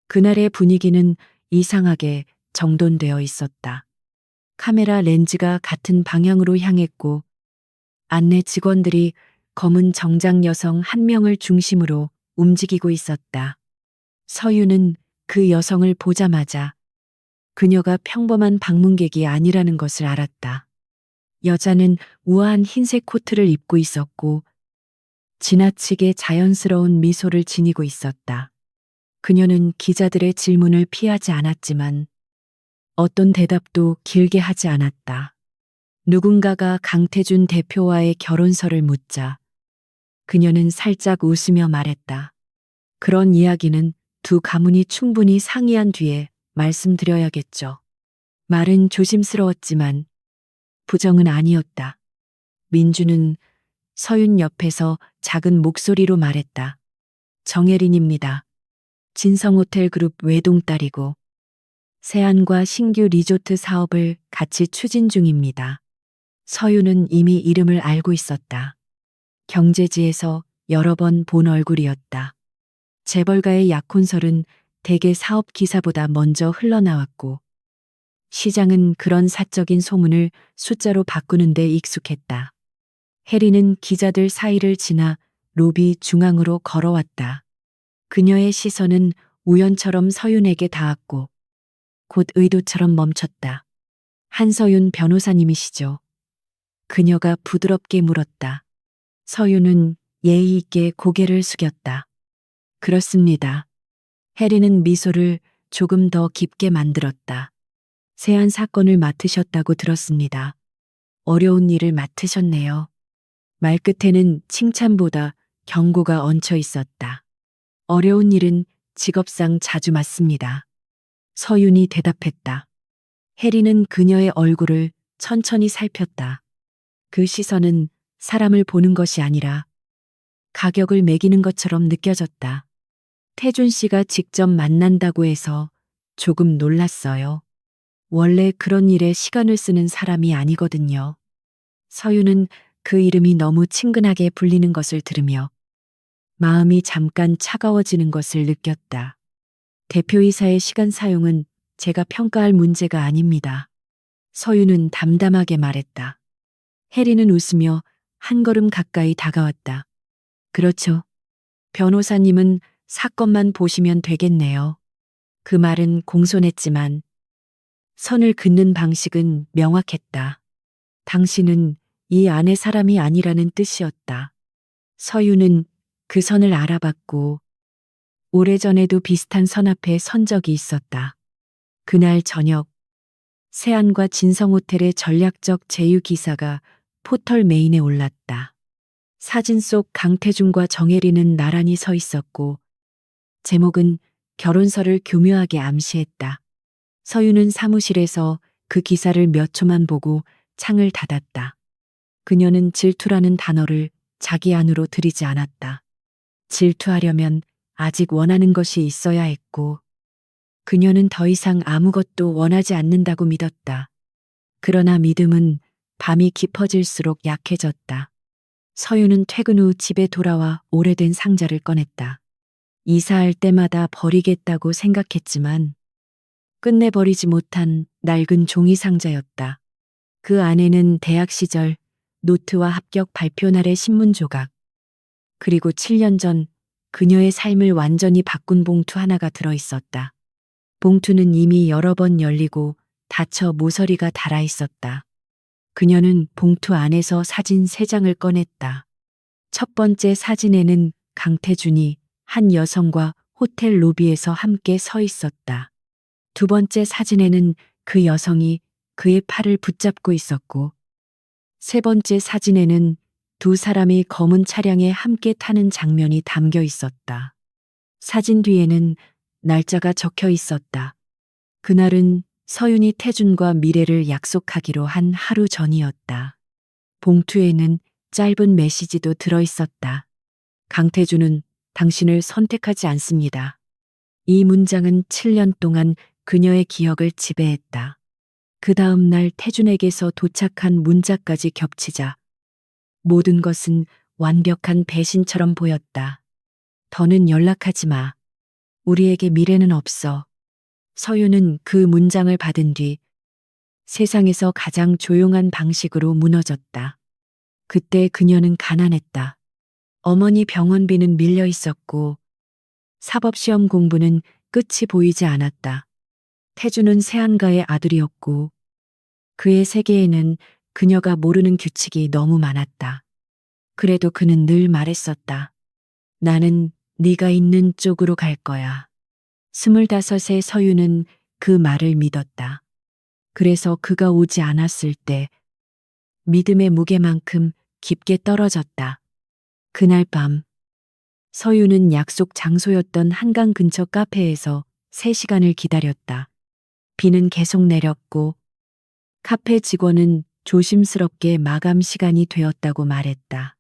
그날의 분위기는 이상하게 정돈되어 있었다. 카메라 렌즈가 같은 방향으로 향했고 안내 직원들이 검은 정장 여성 한 명을 중심으로 움직이고 있었다. 서유는 그 여성을 보자마자 그녀가 평범한 방문객이 아니라는 것을 알았다. 여자는 우아한 흰색 코트를 입고 있었고 지나치게 자연스러운 미소를 지니고 있었다. 그녀는 기자들의 질문을 피하지 않았지만 어떤 대답도 길게 하지 않았다. 누군가가 강태준 대표와의 결혼설을 묻자 그녀는 살짝 웃으며 말했다. 그런 이야기는 두 가문이 충분히 상의한 뒤에 말씀드려야겠죠. 말은 조심스러웠지만 부정은 아니었다. 민주는 서윤 옆에서 작은 목소리로 말했다. 정혜린입니다. 진성호텔그룹 외동딸이고 세안과 신규 리조트 사업을 같이 추진 중입니다. 서윤은 이미 이름을 알고 있었다. 경제지에서 여러 번 본 얼굴이었다. 재벌가의 약혼설은 대개 사업 기사보다 먼저 흘러나왔고 시장은 그런 사적인 소문을 숫자로 바꾸는 데 익숙했다. 해리는 기자들 사이를 지나 로비 중앙으로 걸어왔다. 그녀의 시선은 우연처럼 서윤에게 닿았고 곧 의도처럼 멈췄다. 한서윤 변호사님이시죠? 그녀가 부드럽게 물었다. 서윤은 예의 있게 고개를 숙였다. 그렇습니다. 해리는 미소를 조금 더 깊게 만들었다. 세안 사건을 맡으셨다고 들었습니다. 어려운 일을 맡으셨네요. 말끝에는 칭찬보다 경고가 얹혀 있었다. 어려운 일은 직업상 자주 맡습니다. 서윤이 대답했다. 해리는 그녀의 얼굴을 천천히 살폈다. 그 시선은 사람을 보는 것이 아니라 가격을 매기는 것처럼 느껴졌다. 태준 씨가 직접 만난다고 해서 조금 놀랐어요. 원래 그런 일에 시간을 쓰는 사람이 아니거든요. 서유는 그 이름이 너무 친근하게 불리는 것을 들으며 마음이 잠깐 차가워지는 것을 느꼈다. 대표이사의 시간 사용은 제가 평가할 문제가 아닙니다. 서유는 담담하게 말했다. 해리는 웃으며 한 걸음 가까이 다가왔다. 그렇죠. 변호사님은 사건만 보시면 되겠네요. 그 말은 공손했지만 선을 긋는 방식은 명확했다. 당신은 이 안의 사람이 아니라는 뜻이었다. 서유는 그 선을 알아봤고 오래전에도 비슷한 선 앞에 선 적이 있었다. 그날 저녁 세안과 진성호텔의 전략적 제휴기사가 포털 메인에 올랐다. 사진 속 강태준과 정혜리는 나란히 서 있었고 제목은 결혼서를 교묘하게 암시했다. 서유는 사무실에서 그 기사를 몇 초만 보고 창을 닫았다. 그녀는 질투라는 단어를 자기 안으로 들이지 않았다. 질투하려면 아직 원하는 것이 있어야 했고 그녀는 더 이상 아무것도 원하지 않는다고 믿었다. 그러나 믿음은 밤이 깊어질수록 약해졌다. 서유는 퇴근 후 집에 돌아와 오래된 상자를 꺼냈다. 이사할 때마다 버리겠다고 생각했지만 끝내 버리지 못한 낡은 종이 상자였다. 그 안에는 대학 시절 노트와 합격 발표 날의 신문 조각, 그리고 7년 전 그녀의 삶을 완전히 바꾼 봉투 하나가 들어 있었다. 봉투는 이미 여러 번 열리고 닫혀 모서리가 달아 있었다. 그녀는 봉투 안에서 사진 3장을 꺼냈다. 첫 번째 사진에는 강태준이 한 여성과 호텔 로비에서 함께 서 있었다. 두 번째 사진에는 그 여성이 그의 팔을 붙잡고 있었고, 세 번째 사진에는 두 사람이 검은 차량에 함께 타는 장면이 담겨 있었다. 사진 뒤에는 날짜가 적혀 있었다. 그날은 서윤이 태준과 미래를 약속하기로 한 하루 전이었다. 봉투에는 짧은 메시지도 들어 있었다. 강태준은 당신을 선택하지 않습니다. 이 문장은 7년 동안 그녀의 기억을 지배했다. 그 다음 날 태준에게서 도착한 문자까지 겹치자 모든 것은 완벽한 배신처럼 보였다. 더는 연락하지 마. 우리에게 미래는 없어. 서유는 그 문장을 받은 뒤 세상에서 가장 조용한 방식으로 무너졌다. 그때 그녀는 가난했다. 어머니 병원비는 밀려 있었고 사법시험 공부는 끝이 보이지 않았다. 태주는 세안가의 아들이었고 그의 세계에는 그녀가 모르는 규칙이 너무 많았다. 그래도 그는 늘 말했었다. 나는 네가 있는 쪽으로 갈 거야. 25의 서유는 그 말을 믿었다. 그래서 그가 오지 않았을 때 믿음의 무게만큼 깊게 떨어졌다. 그날 밤 서유는 약속 장소였던 한강 근처 카페에서 3시간을 기다렸다. 비는 계속 내렸고 카페 직원은 조심스럽게 마감 시간이 되었다고 말했다.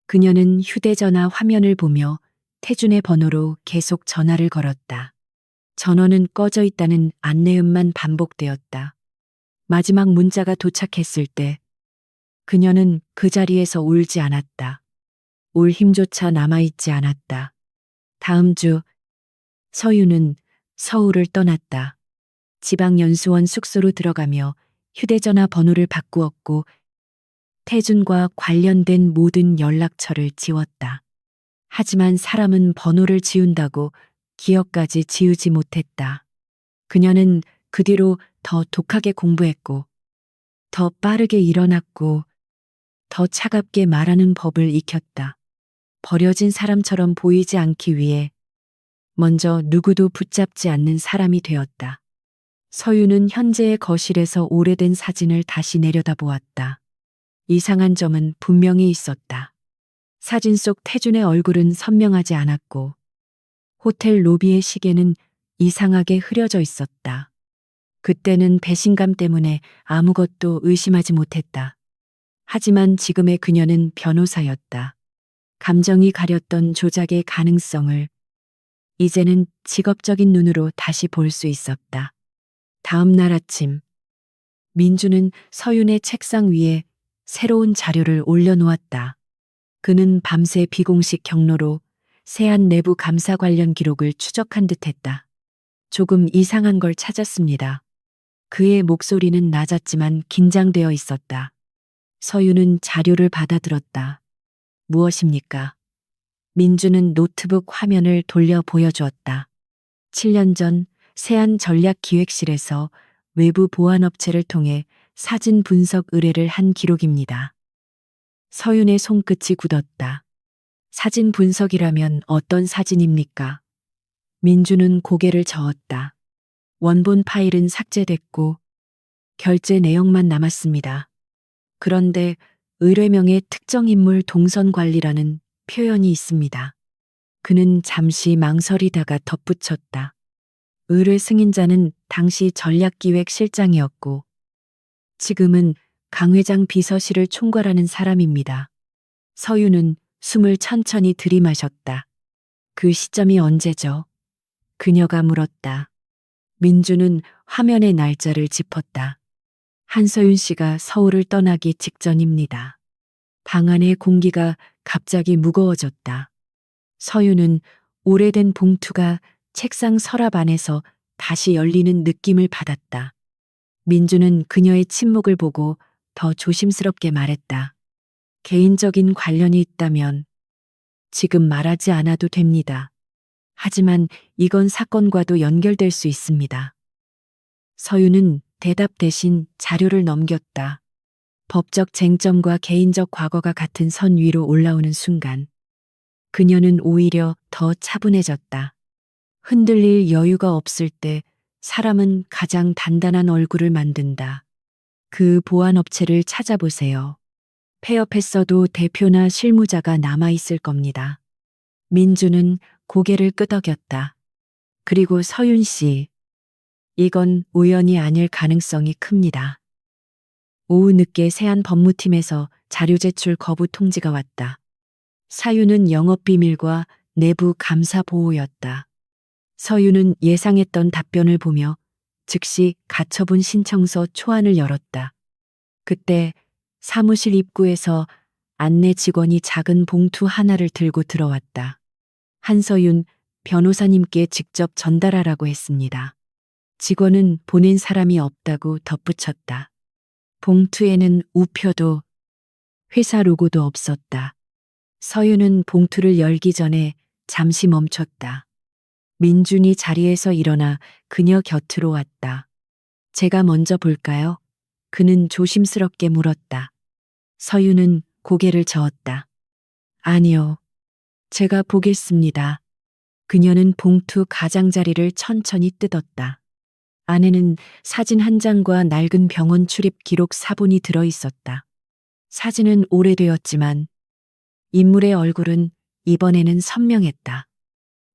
그녀는 휴대전화 화면을 보며 태준의 번호로 계속 전화를 걸었다. 전원은 꺼져 있다는 안내음만 반복되었다. 마지막 문자가 도착했을 때 그녀는 그 자리에서 울지 않았다. 울 힘조차 남아있지 않았다. 다음 주 서유는 서울을 떠났다. 지방연수원 숙소로 들어가며 휴대전화 번호를 바꾸었고 태준과 관련된 모든 연락처를 지웠다. 하지만 사람은 번호를 지운다고 기억까지 지우지 못했다. 그녀는 그 뒤로 더 독하게 공부했고 더 빠르게 일어났고 더 차갑게 말하는 법을 익혔다. 버려진 사람처럼 보이지 않기 위해 먼저 누구도 붙잡지 않는 사람이 되었다. 서유는 현재의 거실에서 오래된 사진을 다시 내려다보았다. 이상한 점은 분명히 있었다. 사진 속 태준의 얼굴은 선명하지 않았고 호텔 로비의 시계는 이상하게 흐려져 있었다. 그때는 배신감 때문에 아무것도 의심하지 못했다. 하지만 지금의 그녀는 변호사였다. 감정이 가렸던 조작의 가능성을 이제는 직업적인 눈으로 다시 볼 수 있었다. 다음 날 아침, 민주는 서윤의 책상 위에 새로운 자료를 올려놓았다. 그는 밤새 비공식 경로로 세안 내부 감사 관련 기록을 추적한 듯했다. 조금 이상한 걸 찾았습니다. 그의 목소리는 낮았지만 긴장되어 있었다. 서유는 자료를 받아들었다. 무엇입니까? 민주는 노트북 화면을 돌려 보여주었다. 7년 전 세안 전략기획실에서 외부 보안업체를 통해 사진 분석 의뢰를 한 기록입니다. 서윤의 손끝이 굳었다. 사진 분석이라면 어떤 사진입니까? 민주는 고개를 저었다. 원본 파일은 삭제됐고 결제 내용만 남았습니다. 그런데 의뢰명에 특정 인물 동선 관리라는 표현이 있습니다. 그는 잠시 망설이다가 덧붙였다. 의뢰 승인자는 당시 전략기획실장이었고 지금은 강 회장 비서실을 총괄하는 사람입니다. 서유는 숨을 천천히 들이마셨다. 그 시점이 언제죠? 그녀가 물었다. 민주는 화면의 날짜를 짚었다. 한서윤 씨가 서울을 떠나기 직전입니다. 방 안의 공기가 갑자기 무거워졌다. 서유는 오래된 봉투가 책상 서랍 안에서 다시 열리는 느낌을 받았다. 민주는 그녀의 침묵을 보고 더 조심스럽게 말했다. 개인적인 관련이 있다면 지금 말하지 않아도 됩니다. 하지만 이건 사건과도 연결될 수 있습니다. 서유는 대답 대신 자료를 넘겼다. 법적 쟁점과 개인적 과거가 같은 선 위로 올라오는 순간 그녀는 오히려 더 차분해졌다. 흔들릴 여유가 없을 때 사람은 가장 단단한 얼굴을 만든다. 그 보안업체를 찾아보세요. 폐업했어도 대표나 실무자가 남아있을 겁니다. 민주는 고개를 끄덕였다. 그리고 서윤 씨, 이건 우연이 아닐 가능성이 큽니다. 오후 늦게 세안 법무팀에서 자료 제출 거부 통지가 왔다. 사유는 영업비밀과 내부 감사 보호였다. 서유는 예상했던 답변을 보며 즉시 가처분 신청서 초안을 열었다. 그때 사무실 입구에서 안내 직원이 작은 봉투 하나를 들고 들어왔다. 한서윤 변호사님께 직접 전달하라고 했습니다. 직원은 보낸 사람이 없다고 덧붙였다. 봉투에는 우표도 회사 로고도 없었다. 서윤은 봉투를 열기 전에 잠시 멈췄다. 민준이 자리에서 일어나 그녀 곁으로 왔다. 제가 먼저 볼까요? 그는 조심스럽게 물었다. 서윤은 고개를 저었다. 아니요. 제가 보겠습니다. 그녀는 봉투 가장자리를 천천히 뜯었다. 안에는 사진 한 장과 낡은 병원 출입 기록 사본이 들어 있었다. 사진은 오래되었지만 인물의 얼굴은 이번에는 선명했다.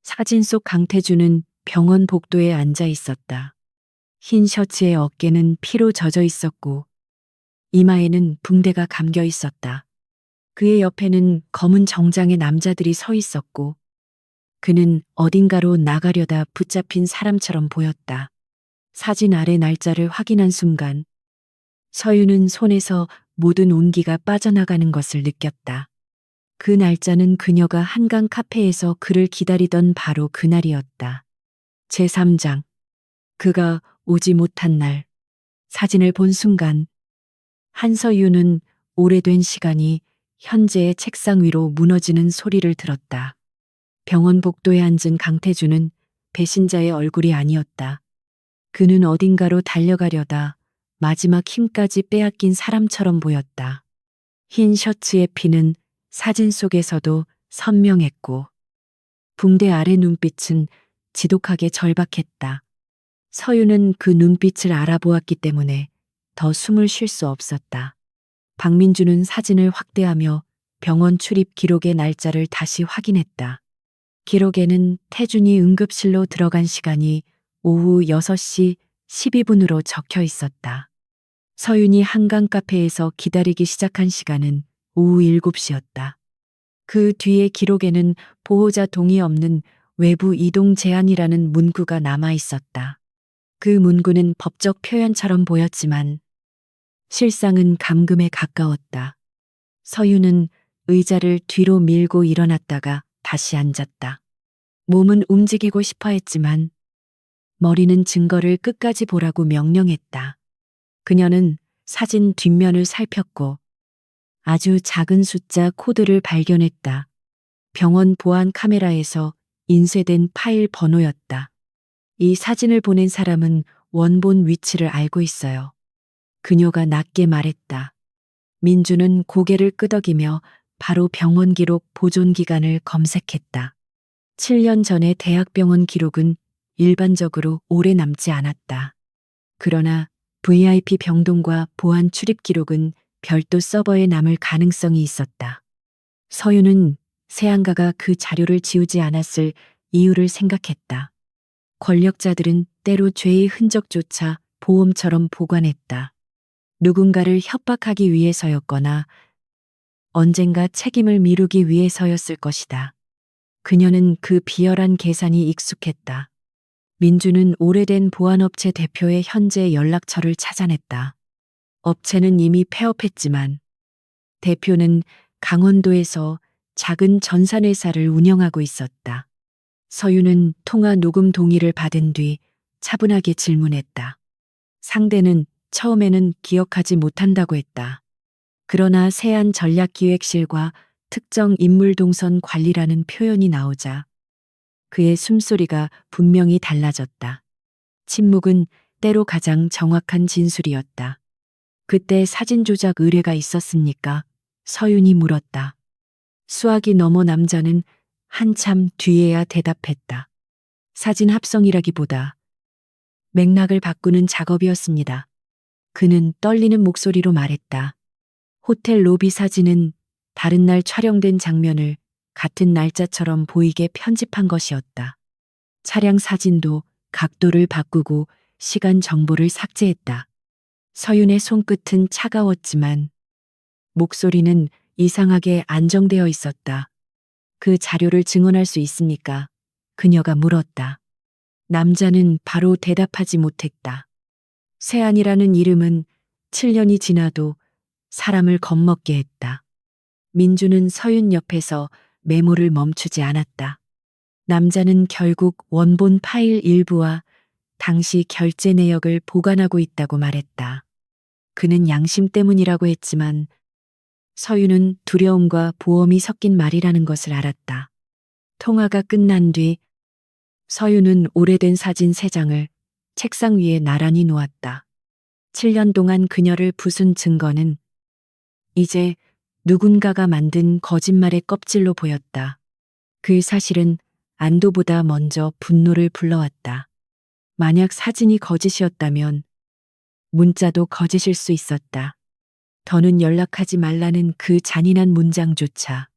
사진 속 강태주는 병원 복도에 앉아 있었다. 흰 셔츠의 어깨는 피로 젖어 있었고 이마에는 붕대가 감겨 있었다. 그의 옆에는 검은 정장의 남자들이 서 있었고 그는 어딘가로 나가려다 붙잡힌 사람처럼 보였다. 사진 아래 날짜를 확인한 순간 서유는 손에서 모든 온기가 빠져나가는 것을 느꼈다. 그 날짜는 그녀가 한강 카페에서 그를 기다리던 바로 그날이었다. 제3장. 그가 오지 못한 날. 사진을 본 순간 한서유는 오래된 시간이 현재의 책상 위로 무너지는 소리를 들었다. 병원 복도에 앉은 강태주는 배신자의 얼굴이 아니었다. 그는 어딘가로 달려가려다 마지막 힘까지 빼앗긴 사람처럼 보였다. 흰 셔츠의 피는 사진 속에서도 선명했고 붕대 아래 눈빛은 지독하게 절박했다. 서유는 그 눈빛을 알아보았기 때문에 더 숨을 쉴 수 없었다. 박민주는 사진을 확대하며 병원 출입 기록의 날짜를 다시 확인했다. 기록에는 태준이 응급실로 들어간 시간이 오후 6시 12분으로 적혀 있었다. 서윤이 한강 카페에서 기다리기 시작한 시간은 오후 7시였다. 그 뒤의 기록에는 보호자 동의 없는 외부 이동 제한이라는 문구가 남아 있었다. 그 문구는 법적 표현처럼 보였지만 실상은 감금에 가까웠다. 서유는 의자를 뒤로 밀고 일어났다가 다시 앉았다. 몸은 움직이고 싶어 했지만 머리는 증거를 끝까지 보라고 명령했다. 그녀는 사진 뒷면을 살폈고 아주 작은 숫자 코드를 발견했다. 병원 보안 카메라에서 인쇄된 파일 번호였다. 이 사진을 보낸 사람은 원본 위치를 알고 있어요. 그녀가 낮게 말했다. 민주는 고개를 끄덕이며 바로 병원 기록 보존 기간을 검색했다. 7년 전의 대학병원 기록은 일반적으로 오래 남지 않았다. 그러나 VIP 병동과 보안 출입 기록은 별도 서버에 남을 가능성이 있었다. 서윤은 세안가가 그 자료를 지우지 않았을 이유를 생각했다. 권력자들은 때로 죄의 흔적조차 보험처럼 보관했다. 누군가를 협박하기 위해서였거나 언젠가 책임을 미루기 위해서였을 것이다. 그녀는 그 비열한 계산이 익숙했다. 민주는 오래된 보안업체 대표의 현재 연락처를 찾아냈다. 업체는 이미 폐업했지만 대표는 강원도에서 작은 전산회사를 운영하고 있었다. 서윤은 통화 녹음 동의를 받은 뒤 차분하게 질문했다. 상대는 처음에는 기억하지 못한다고 했다. 그러나 세안 전략기획실과 특정 인물 동선 관리라는 표현이 나오자 그의 숨소리가 분명히 달라졌다. 침묵은 때로 가장 정확한 진술이었다. 그때 사진 조작 의뢰가 있었습니까? 서윤이 물었다. 수학이 넘어 남자는 한참 뒤에야 대답했다. 사진 합성이라기보다 맥락을 바꾸는 작업이었습니다. 그는 떨리는 목소리로 말했다. 호텔 로비 사진은 다른 날 촬영된 장면을 같은 날짜처럼 보이게 편집한 것이었다. 차량 사진도 각도를 바꾸고 시간 정보를 삭제했다. 서윤의 손끝은 차가웠지만 목소리는 이상하게 안정되어 있었다. 그 자료를 증언할 수 있습니까? 그녀가 물었다. 남자는 바로 대답하지 못했다. 세안이라는 이름은 7년이 지나도 사람을 겁먹게 했다. 민주는 서윤 옆에서 메모를 멈추지 않았다. 남자는 결국 원본 파일 일부와 당시 결제 내역을 보관하고 있다고 말했다. 그는 양심 때문이라고 했지만 서윤은 두려움과 보험이 섞인 말이라는 것을 알았다. 통화가 끝난 뒤 서윤은 오래된 사진 3장을 책상 위에 나란히 놓았다. 7년 동안 그녀를 부순 증거는 이제 누군가가 만든 거짓말의 껍질로 보였다. 그 사실은 안도보다 먼저 분노를 불러왔다. 만약 사진이 거짓이었다면 문자도 거짓일 수 있었다. 더는 연락하지 말라는 그 잔인한 문장조차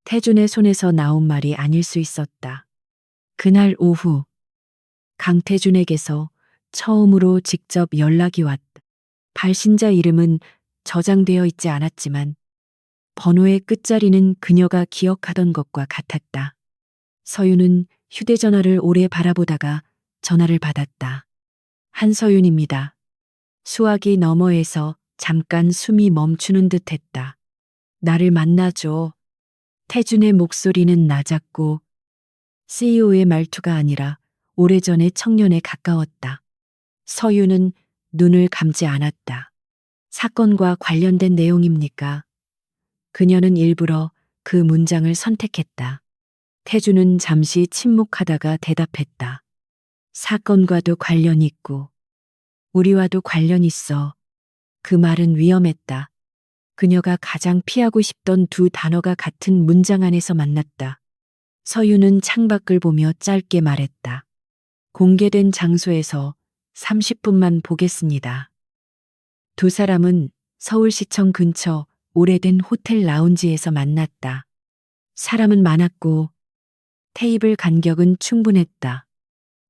태준의 손에서 나온 말이 아닐 수 있었다. 그날 오후 강태준에게서 처음으로 직접 연락이 왔다. 발신자 이름은 저장되어 있지 않았지만 번호의 끝자리는 그녀가 기억하던 것과 같았다. 서윤은 휴대전화를 오래 바라보다가 전화를 받았다. 한서윤입니다. 수화기 너머에서 잠깐 숨이 멈추는 듯 했다. 나를 만나줘. 태준의 목소리는 낮았고 CEO의 말투가 아니라 오래전의 청년에 가까웠다. 서윤은 눈을 감지 않았다. 사건과 관련된 내용입니까? 그녀는 일부러 그 문장을 선택했다. 태준은 잠시 침묵하다가 대답했다. 사건과도 관련 있고 우리와도 관련 있어. 그 말은 위험했다. 그녀가 가장 피하고 싶던 두 단어가 같은 문장 안에서 만났다. 서윤은 창밖을 보며 짧게 말했다. 공개된 장소에서 30분만 보겠습니다. 두 사람은 서울시청 근처 오래된 호텔 라운지에서 만났다. 사람은 많았고 테이블 간격은 충분했다.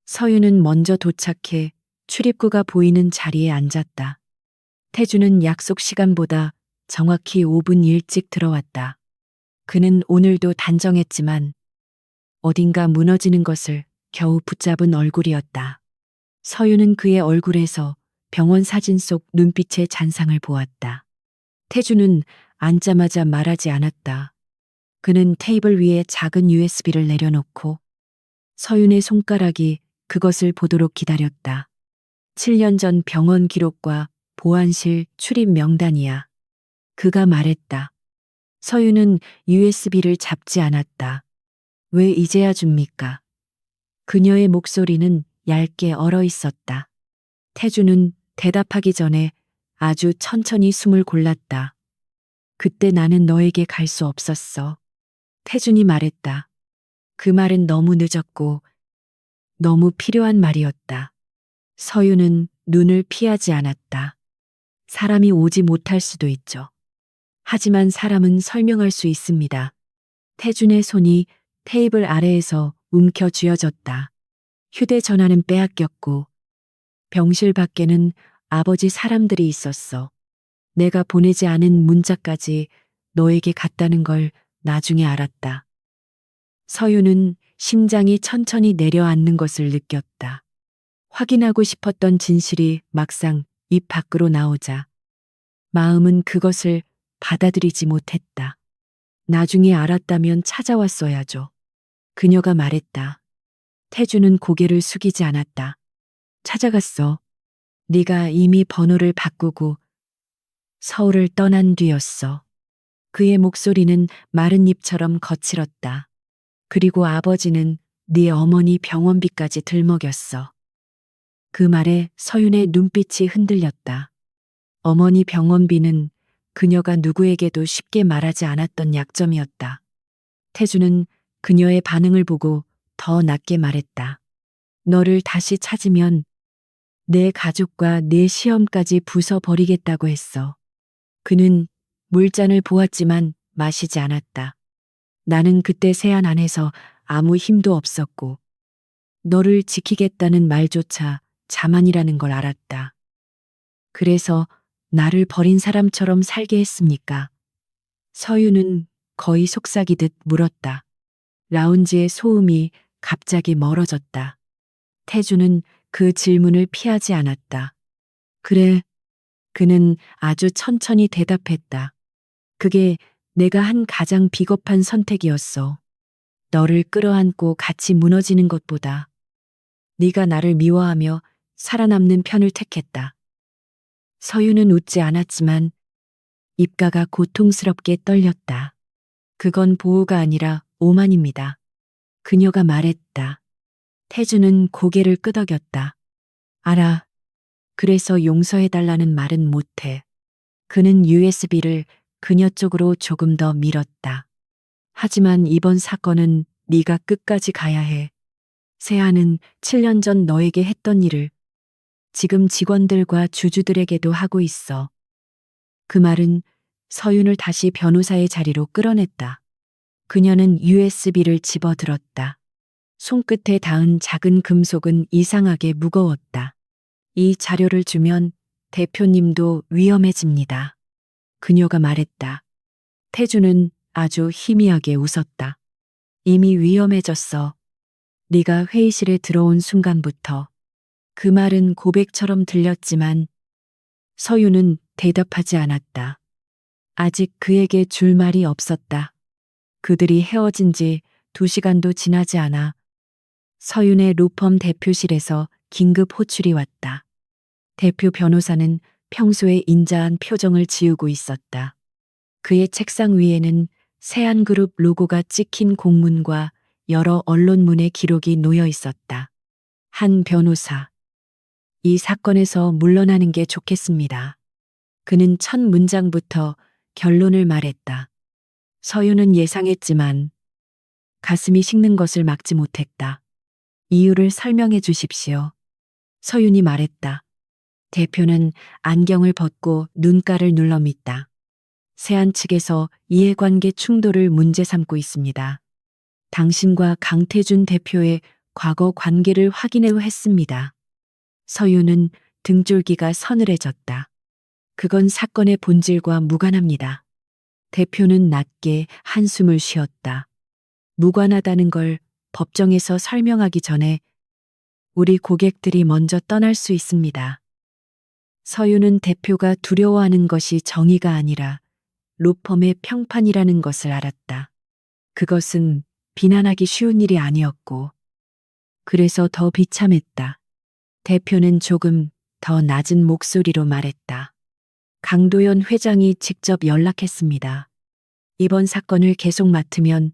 서윤은 먼저 도착해 출입구가 보이는 자리에 앉았다. 태준은 약속 시간보다 정확히 5분 일찍 들어왔다. 그는 오늘도 단정했지만 어딘가 무너지는 것을 겨우 붙잡은 얼굴이었다. 서윤은 그의 얼굴에서 병원 사진 속 눈빛의 잔상을 보았다. 태준은 앉자마자 말하지 않았다. 그는 테이블 위에 작은 USB를 내려놓고 서윤의 손가락이 그것을 보도록 기다렸다. 7년 전 병원 기록과 보안실 출입 명단이야. 그가 말했다. 서윤은 USB를 잡지 않았다. 왜 이제야 줍니까? 그녀의 목소리는 얇게 얼어 있었다. 태준은 대답하기 전에 아주 천천히 숨을 골랐다. 그때 나는 너에게 갈 수 없었어. 태준이 말했다. 그 말은 너무 늦었고 너무 필요한 말이었다. 서유는 눈을 피하지 않았다. 사람이 오지 못할 수도 있죠. 하지만 사람은 설명할 수 있습니다. 태준의 손이 테이블 아래에서 움켜쥐어졌다. 휴대전화는 빼앗겼고 병실 밖에는 아버지 사람들이 있었어. 내가 보내지 않은 문자까지 너에게 갔다는 걸 나중에 알았다. 서유는 심장이 천천히 내려앉는 것을 느꼈다. 확인하고 싶었던 진실이 막상 입 밖으로 나오자 마음은 그것을 받아들이지 못했다. 나중에 알았다면 찾아왔어야죠. 그녀가 말했다. 태주는 고개를 숙이지 않았다. 찾아갔어. 네가 이미 번호를 바꾸고 서울을 떠난 뒤였어. 그의 목소리는 마른 잎처럼 거칠었다. 그리고 아버지는 네 어머니 병원비까지 들먹였어. 그 말에 서윤의 눈빛이 흔들렸다. 어머니 병원비는 그녀가 누구에게도 쉽게 말하지 않았던 약점이었다. 태주는 그녀의 반응을 보고 더 낮게 말했다. 너를 다시 찾으면 내 가족과 내 시험까지 부숴버리겠다고 했어. 그는 물잔을 보았지만 마시지 않았다. 나는 그때 세안 안에서 아무 힘도 없었고 너를 지키겠다는 말조차 자만이라는 걸 알았다. 그래서 나를 버린 사람처럼 살게 했습니까? 서유는 거의 속삭이듯 물었다. 라운지의 소음이 갑자기 멀어졌다. 태주는 그 질문을 피하지 않았다. 그래. 그는 아주 천천히 대답했다. 그게 내가 한 가장 비겁한 선택이었어. 너를 끌어안고 같이 무너지는 것보다 네가 나를 미워하며 살아남는 편을 택했다. 서유는 웃지 않았지만 입가가 고통스럽게 떨렸다. 그건 보호가 아니라 오만입니다. 그녀가 말했다. 태주는 고개를 끄덕였다. 알아. 그래서 용서해달라는 말은 못해. 그는 USB를 그녀 쪽으로 조금 더 밀었다. 하지만 이번 사건은 네가 끝까지 가야 해. 세아는 7년 전 너에게 했던 일을 지금 직원들과 주주들에게도 하고 있어. 그 말은 서윤을 다시 변호사의 자리로 끌어냈다. 그녀는 USB를 집어들었다. 손끝에 닿은 작은 금속은 이상하게 무거웠다. 이 자료를 주면 대표님도 위험해집니다. 그녀가 말했다. 태주는 아주 희미하게 웃었다. 이미 위험해졌어. 네가 회의실에 들어온 순간부터. 그 말은 고백처럼 들렸지만 서유는 대답하지 않았다. 아직 그에게 줄 말이 없었다. 그들이 헤어진 지 2시간도 지나지 않아 서윤의 로펌 대표실에서 긴급 호출이 왔다. 대표 변호사는 평소에 인자한 표정을 지우고 있었다. 그의 책상 위에는 세안그룹 로고가 찍힌 공문과 여러 언론문의 기록이 놓여 있었다. 한 변호사. 이 사건에서 물러나는 게 좋겠습니다. 그는 첫 문장부터 결론을 말했다. 서유는 예상했지만 가슴이 식는 것을 막지 못했다. 이유를 설명해 주십시오. 서윤이 말했다. 대표는 안경을 벗고 눈가를 눌러 믿다. 세안 측에서 이해관계 충돌을 문제 삼고 있습니다. 당신과 강태준 대표의 과거 관계를 확인해 했습니다. 서윤은 등줄기가 서늘해졌다. 그건 사건의 본질과 무관합니다. 대표는 낮게 한숨을 쉬었다. 무관하다는 걸 법정에서 설명하기 전에 우리 고객들이 먼저 떠날 수 있습니다. 서유는 대표가 두려워하는 것이 정의가 아니라 로펌의 평판이라는 것을 알았다. 그것은 비난하기 쉬운 일이 아니었고, 그래서 더 비참했다. 대표는 조금 더 낮은 목소리로 말했다. 강도연 회장이 직접 연락했습니다. 이번 사건을 계속 맡으면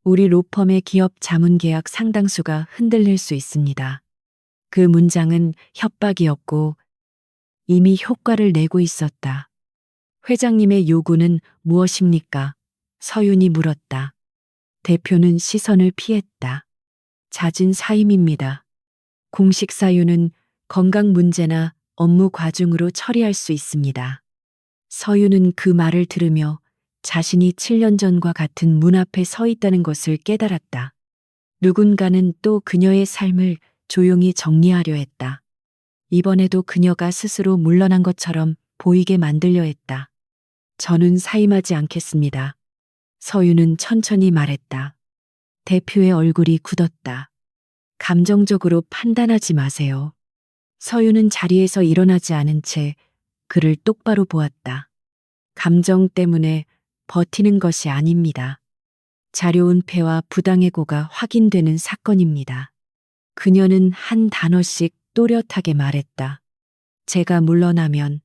우리 로펌의 기업 자문 계약 상당수가 흔들릴 수 있습니다. 그 문장은 협박이었고 이미 효과를 내고 있었다. 회장님의 요구는 무엇입니까? 서윤이 물었다. 대표는 시선을 피했다. 잦은 사임입니다. 공식 사유는 건강 문제나 업무 과중으로 처리할 수 있습니다. 서윤은 그 말을 들으며 자신이 7년 전과 같은 문 앞에 서 있다는 것을 깨달았다. 누군가는 또 그녀의 삶을 조용히 정리하려 했다. 이번에도 그녀가 스스로 물러난 것처럼 보이게 만들려 했다. 저는 사임하지 않겠습니다. 서윤은 천천히 말했다. 대표의 얼굴이 굳었다. 감정적으로 판단하지 마세요. 서윤은 자리에서 일어나지 않은 채 그를 똑바로 보았다. 감정 때문에 버티는 것이 아닙니다. 자료 은폐와 부당해고가 확인되는 사건입니다. 그녀는 한 단어씩 또렷하게 말했다. 제가 물러나면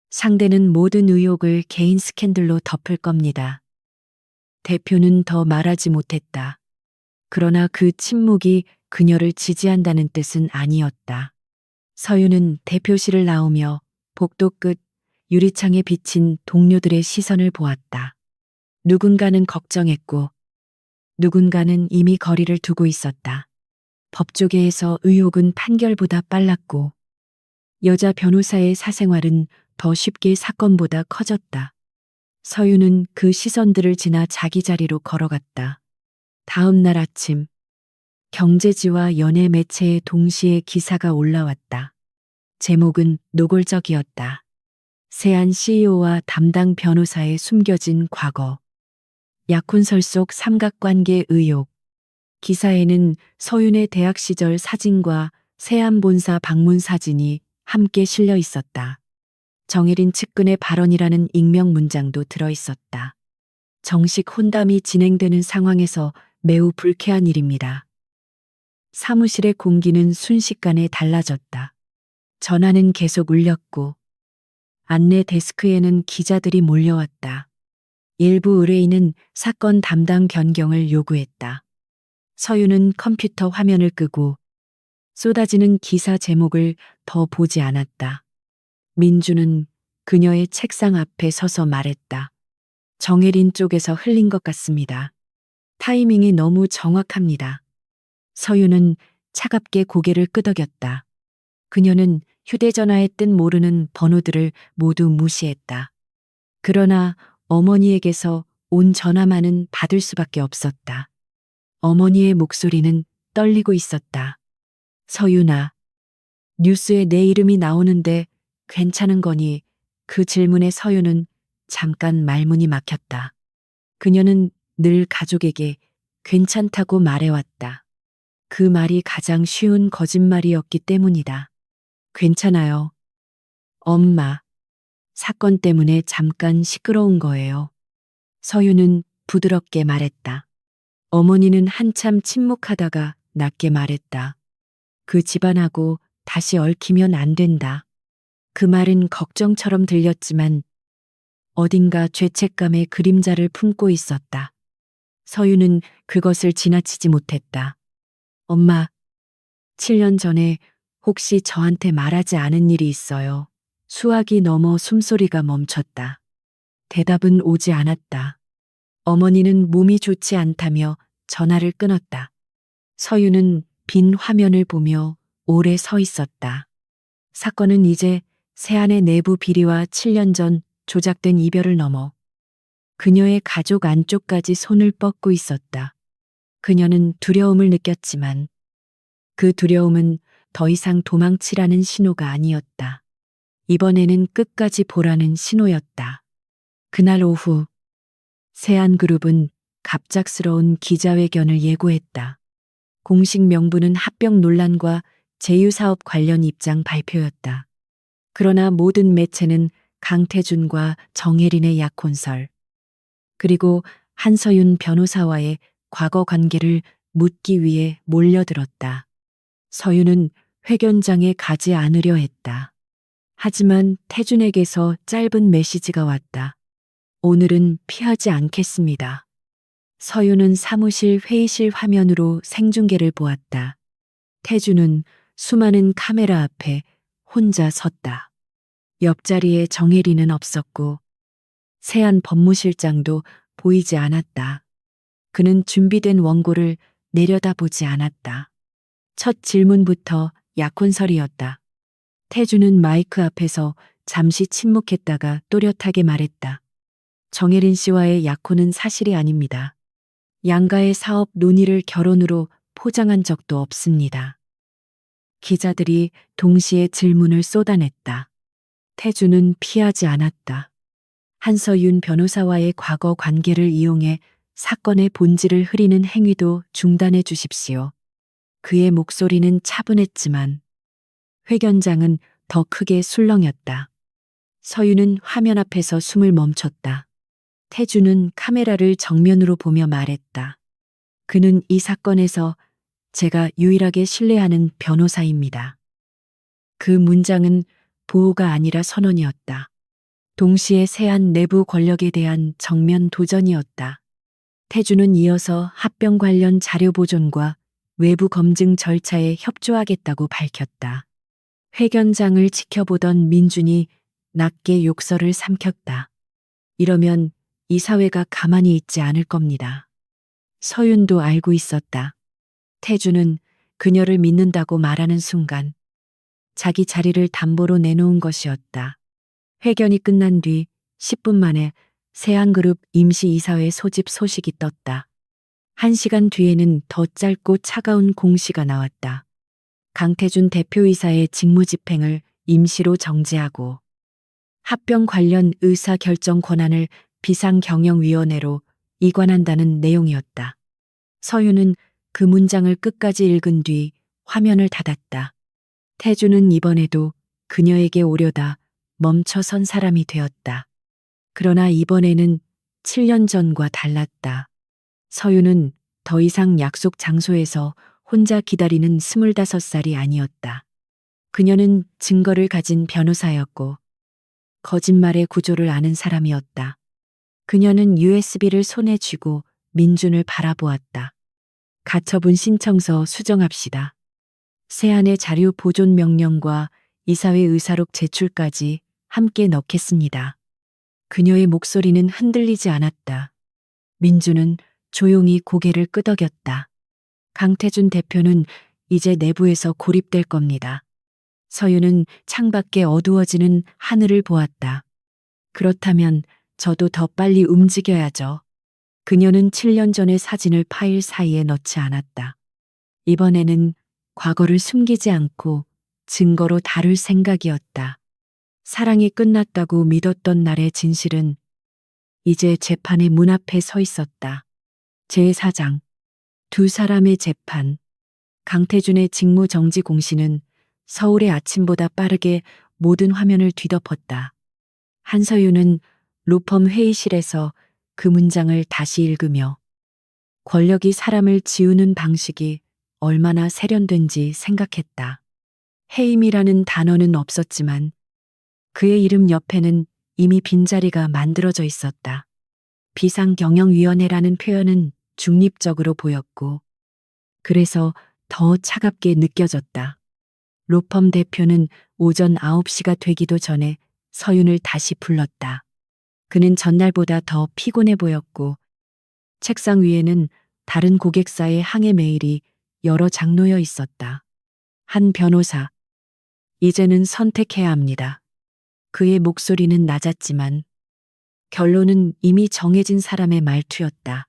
상대는 모든 의혹을 개인 스캔들로 덮을 겁니다. 대표는 더 말하지 못했다. 그러나 그 침묵이 그녀를 지지한다는 뜻은 아니었다. 서윤은 대표실을 나오며 복도 끝 유리창에 비친 동료들의 시선을 보았다. 누군가는 걱정했고 누군가는 이미 거리를 두고 있었다. 법조계에서 의혹은 판결보다 빨랐고 여자 변호사의 사생활은 더 쉽게 사건보다 커졌다. 서윤은 그 시선들을 지나 자기 자리로 걸어갔다. 다음 날 아침 경제지와 연예 매체에 동시에 기사가 올라왔다. 제목은 노골적이었다. 세안 CEO와 담당 변호사의 숨겨진 과거. 약혼설 속 삼각관계 의혹. 기사에는 서윤의 대학 시절 사진과 세안 본사 방문 사진이 함께 실려 있었다. 정혜린 측근의 발언이라는 익명 문장도 들어 있었다. 정식 혼담이 진행되는 상황에서 매우 불쾌한 일입니다. 사무실의 공기는 순식간에 달라졌다. 전화는 계속 울렸고 안내 데스크에는 기자들이 몰려왔다. 일부 의뢰인은 사건 담당 변경을 요구했다. 서윤은 컴퓨터 화면을 끄고 쏟아지는 기사 제목을 더 보지 않았다. 민주는 그녀의 책상 앞에 서서 말했다. 정혜린 쪽에서 흘린 것 같습니다. 타이밍이 너무 정확합니다. 서윤은 차갑게 고개를 끄덕였다. 그녀는 휴대전화에 뜬 모르는 번호들을 모두 무시했다. 그러나 어머니에게서 온 전화만은 받을 수밖에 없었다. 어머니의 목소리는 떨리고 있었다. 서윤아, 뉴스에 내 이름이 나오는데 괜찮은 거니? 그 질문에 서윤은 잠깐 말문이 막혔다. 그녀는 늘 가족에게 괜찮다고 말해왔다. 그 말이 가장 쉬운 거짓말이었기 때문이다. 괜찮아요. 엄마, 사건 때문에 잠깐 시끄러운 거예요. 서윤은 부드럽게 말했다. 어머니는 한참 침묵하다가 낮게 말했다. 그 집안하고 다시 얽히면 안 된다. 그 말은 걱정처럼 들렸지만 어딘가 죄책감의 그림자를 품고 있었다. 서윤은 그것을 지나치지 못했다. 엄마, 7년 전에 혹시 저한테 말하지 않은 일이 있어요. 수학이 넘어 숨소리가 멈췄다. 대답은 오지 않았다. 어머니는 몸이 좋지 않다며 전화를 끊었다. 서윤은 빈 화면을 보며 오래 서 있었다. 사건은 이제 세안의 내부 비리와 7년 전 조작된 이별을 넘어 그녀의 가족 안쪽까지 손을 뻗고 있었다. 그녀는 두려움을 느꼈지만 그 두려움은 더 이상 도망치라는 신호가 아니었다. 이번에는 끝까지 보라는 신호였다. 그날 오후 세안그룹은 갑작스러운 기자회견을 예고했다. 공식 명분은 합병 논란과 제휴사업 관련 입장 발표였다. 그러나 모든 매체는 강태준과 정혜린의 약혼설, 그리고 한서윤 변호사와의 과거 관계를 묻기 위해 몰려들었다. 서윤은 회견장에 가지 않으려 했다. 하지만 태준에게서 짧은 메시지가 왔다. 오늘은 피하지 않겠습니다. 서윤은 사무실 회의실 화면으로 생중계를 보았다. 태준은 수많은 카메라 앞에 혼자 섰다. 옆자리에 정혜리는 없었고 세안 법무실장도 보이지 않았다. 그는 준비된 원고를 내려다보지 않았다. 첫 질문부터 약혼설이었다. 태주는 마이크 앞에서 잠시 침묵했다가 또렷하게 말했다. 정혜린 씨와의 약혼은 사실이 아닙니다. 양가의 사업 논의를 결혼으로 포장한 적도 없습니다. 기자들이 동시에 질문을 쏟아냈다. 태주는 피하지 않았다. 한서윤 변호사와의 과거 관계를 이용해 사건의 본질을 흐리는 행위도 중단해 주십시오. 그의 목소리는 차분했지만 회견장은 더 크게 술렁였다. 서윤은 화면 앞에서 숨을 멈췄다. 태주는 카메라를 정면으로 보며 말했다. 그는 이 사건에서 제가 유일하게 신뢰하는 변호사입니다. 그 문장은 보호가 아니라 선언이었다. 동시에 세안 내부 권력에 대한 정면 도전이었다. 태주는 이어서 합병 관련 자료 보존과 외부 검증 절차에 협조하겠다고 밝혔다. 회견장을 지켜보던 민준이 낮게 욕설을 삼켰다. 이러면 이 사회가 가만히 있지 않을 겁니다. 서윤도 알고 있었다. 태주는 그녀를 믿는다고 말하는 순간 자기 자리를 담보로 내놓은 것이었다. 회견이 끝난 뒤 10분 만에 세안그룹 임시이사회 소집 소식이 떴다. 1시간 뒤에는 더 짧고 차가운 공시가 나왔다. 강태준 대표이사의 직무집행을 임시로 정지하고 합병 관련 의사결정 권한을 비상경영위원회로 이관한다는 내용이었다. 서윤은 그 문장을 끝까지 읽은 뒤 화면을 닫았다. 태주는 이번에도 그녀에게 오려다 멈춰선 사람이 되었다. 그러나 이번에는 7년 전과 달랐다. 서윤은 더 이상 약속 장소에서 혼자 기다리는 25살이 아니었다. 그녀는 증거를 가진 변호사였고 거짓말의 구조를 아는 사람이었다. 그녀는 USB를 손에 쥐고 민준을 바라보았다. 가처분 신청서 수정합시다. 세안의 자료 보존 명령과 이사회 의사록 제출까지 함께 넣겠습니다. 그녀의 목소리는 흔들리지 않았다. 민준은 조용히 고개를 끄덕였다. 강태준 대표는 이제 내부에서 고립될 겁니다. 서윤은 창밖에 어두워지는 하늘을 보았다. 그렇다면 저도 더 빨리 움직여야죠. 그녀는 7년 전의 사진을 파일 사이에 넣지 않았다. 이번에는 과거를 숨기지 않고 증거로 다룰 생각이었다. 사랑이 끝났다고 믿었던 날의 진실은 이제 재판의 문 앞에 서 있었다. 제4장. 두 사람의 재판. 강태준의 직무정지 공시는 서울의 아침보다 빠르게 모든 화면을 뒤덮었다. 한서윤은 로펌 회의실에서 그 문장을 다시 읽으며 권력이 사람을 지우는 방식이 얼마나 세련된지 생각했다. 해임이라는 단어는 없었지만 그의 이름 옆에는 이미 빈자리가 만들어져 있었다. 비상경영위원회라는 표현은 중립적으로 보였고 그래서 더 차갑게 느껴졌다. 로펌 대표는 오전 9시가 되기도 전에 서윤을 다시 불렀다. 그는 전날보다 더 피곤해 보였고 책상 위에는 다른 고객사의 항해 메일이 여러 장 놓여 있었다. 한 변호사. 이제는 선택해야 합니다. 그의 목소리는 낮았지만 결론은 이미 정해진 사람의 말투였다.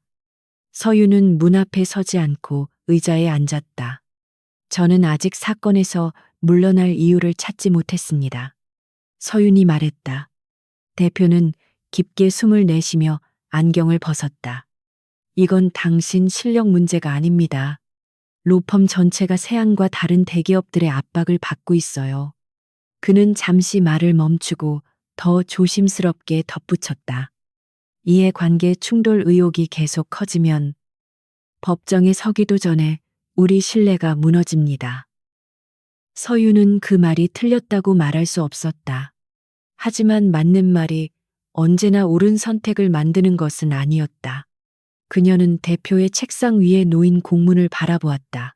서윤은 문 앞에 서지 않고 의자에 앉았다. 저는 아직 사건에서 물러날 이유를 찾지 못했습니다. 서윤이 말했다. 대표는 깊게 숨을 내쉬며 안경을 벗었다. 이건 당신 실력 문제가 아닙니다. 로펌 전체가 세안과 다른 대기업들의 압박을 받고 있어요. 그는 잠시 말을 멈추고 더 조심스럽게 덧붙였다. 이해관계 충돌 의혹이 계속 커지면 법정에 서기도 전에 우리 신뢰가 무너집니다. 서윤은 그 말이 틀렸다고 말할 수 없었다. 하지만 맞는 말이 언제나 옳은 선택을 만드는 것은 아니었다. 그녀는 대표의 책상 위에 놓인 공문을 바라보았다.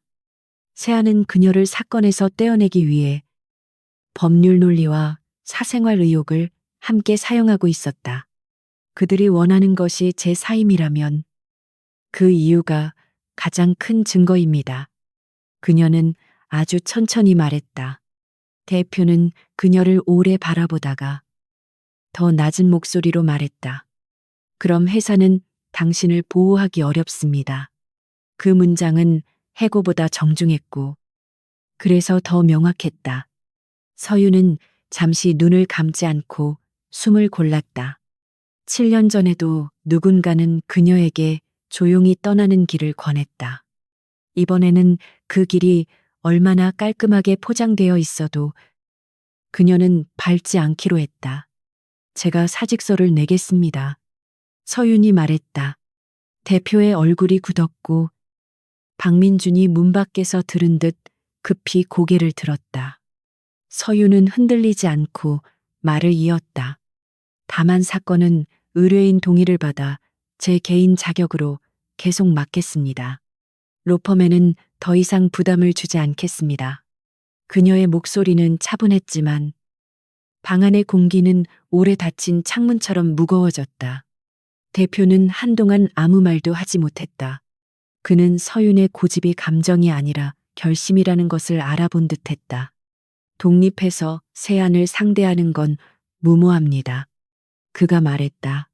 세안은 그녀를 사건에서 떼어내기 위해 법률 논리와 사생활 의혹을 함께 사용하고 있었다. 그들이 원하는 것이 제 사임이라면 그 이유가 가장 큰 증거입니다. 그녀는 아주 천천히 말했다. 대표는 그녀를 오래 바라보다가 더 낮은 목소리로 말했다. 그럼 회사는 당신을 보호하기 어렵습니다. 그 문장은 해고보다 정중했고 그래서 더 명확했다. 서유는 잠시 눈을 감지 않고 숨을 골랐다. 7년 전에도 누군가는 그녀에게 조용히 떠나는 길을 권했다. 이번에는 그 길이 얼마나 깔끔하게 포장되어 있어도 그녀는 밟지 않기로 했다. 제가 사직서를 내겠습니다. 서윤이 말했다. 대표의 얼굴이 굳었고 박민준이 문 밖에서 들은 듯 급히 고개를 들었다. 서윤은 흔들리지 않고 말을 이었다. 다만 사건은 의뢰인 동의를 받아 제 개인 자격으로 계속 맡겠습니다. 로펌에는 더 이상 부담을 주지 않겠습니다. 그녀의 목소리는 차분했지만 방 안의 공기는 오래 닫힌 창문처럼 무거워졌다. 대표는 한동안 아무 말도 하지 못했다. 그는 서윤의 고집이 감정이 아니라 결심이라는 것을 알아본 듯했다. 독립해서 세안을 상대하는 건 무모합니다. 그가 말했다.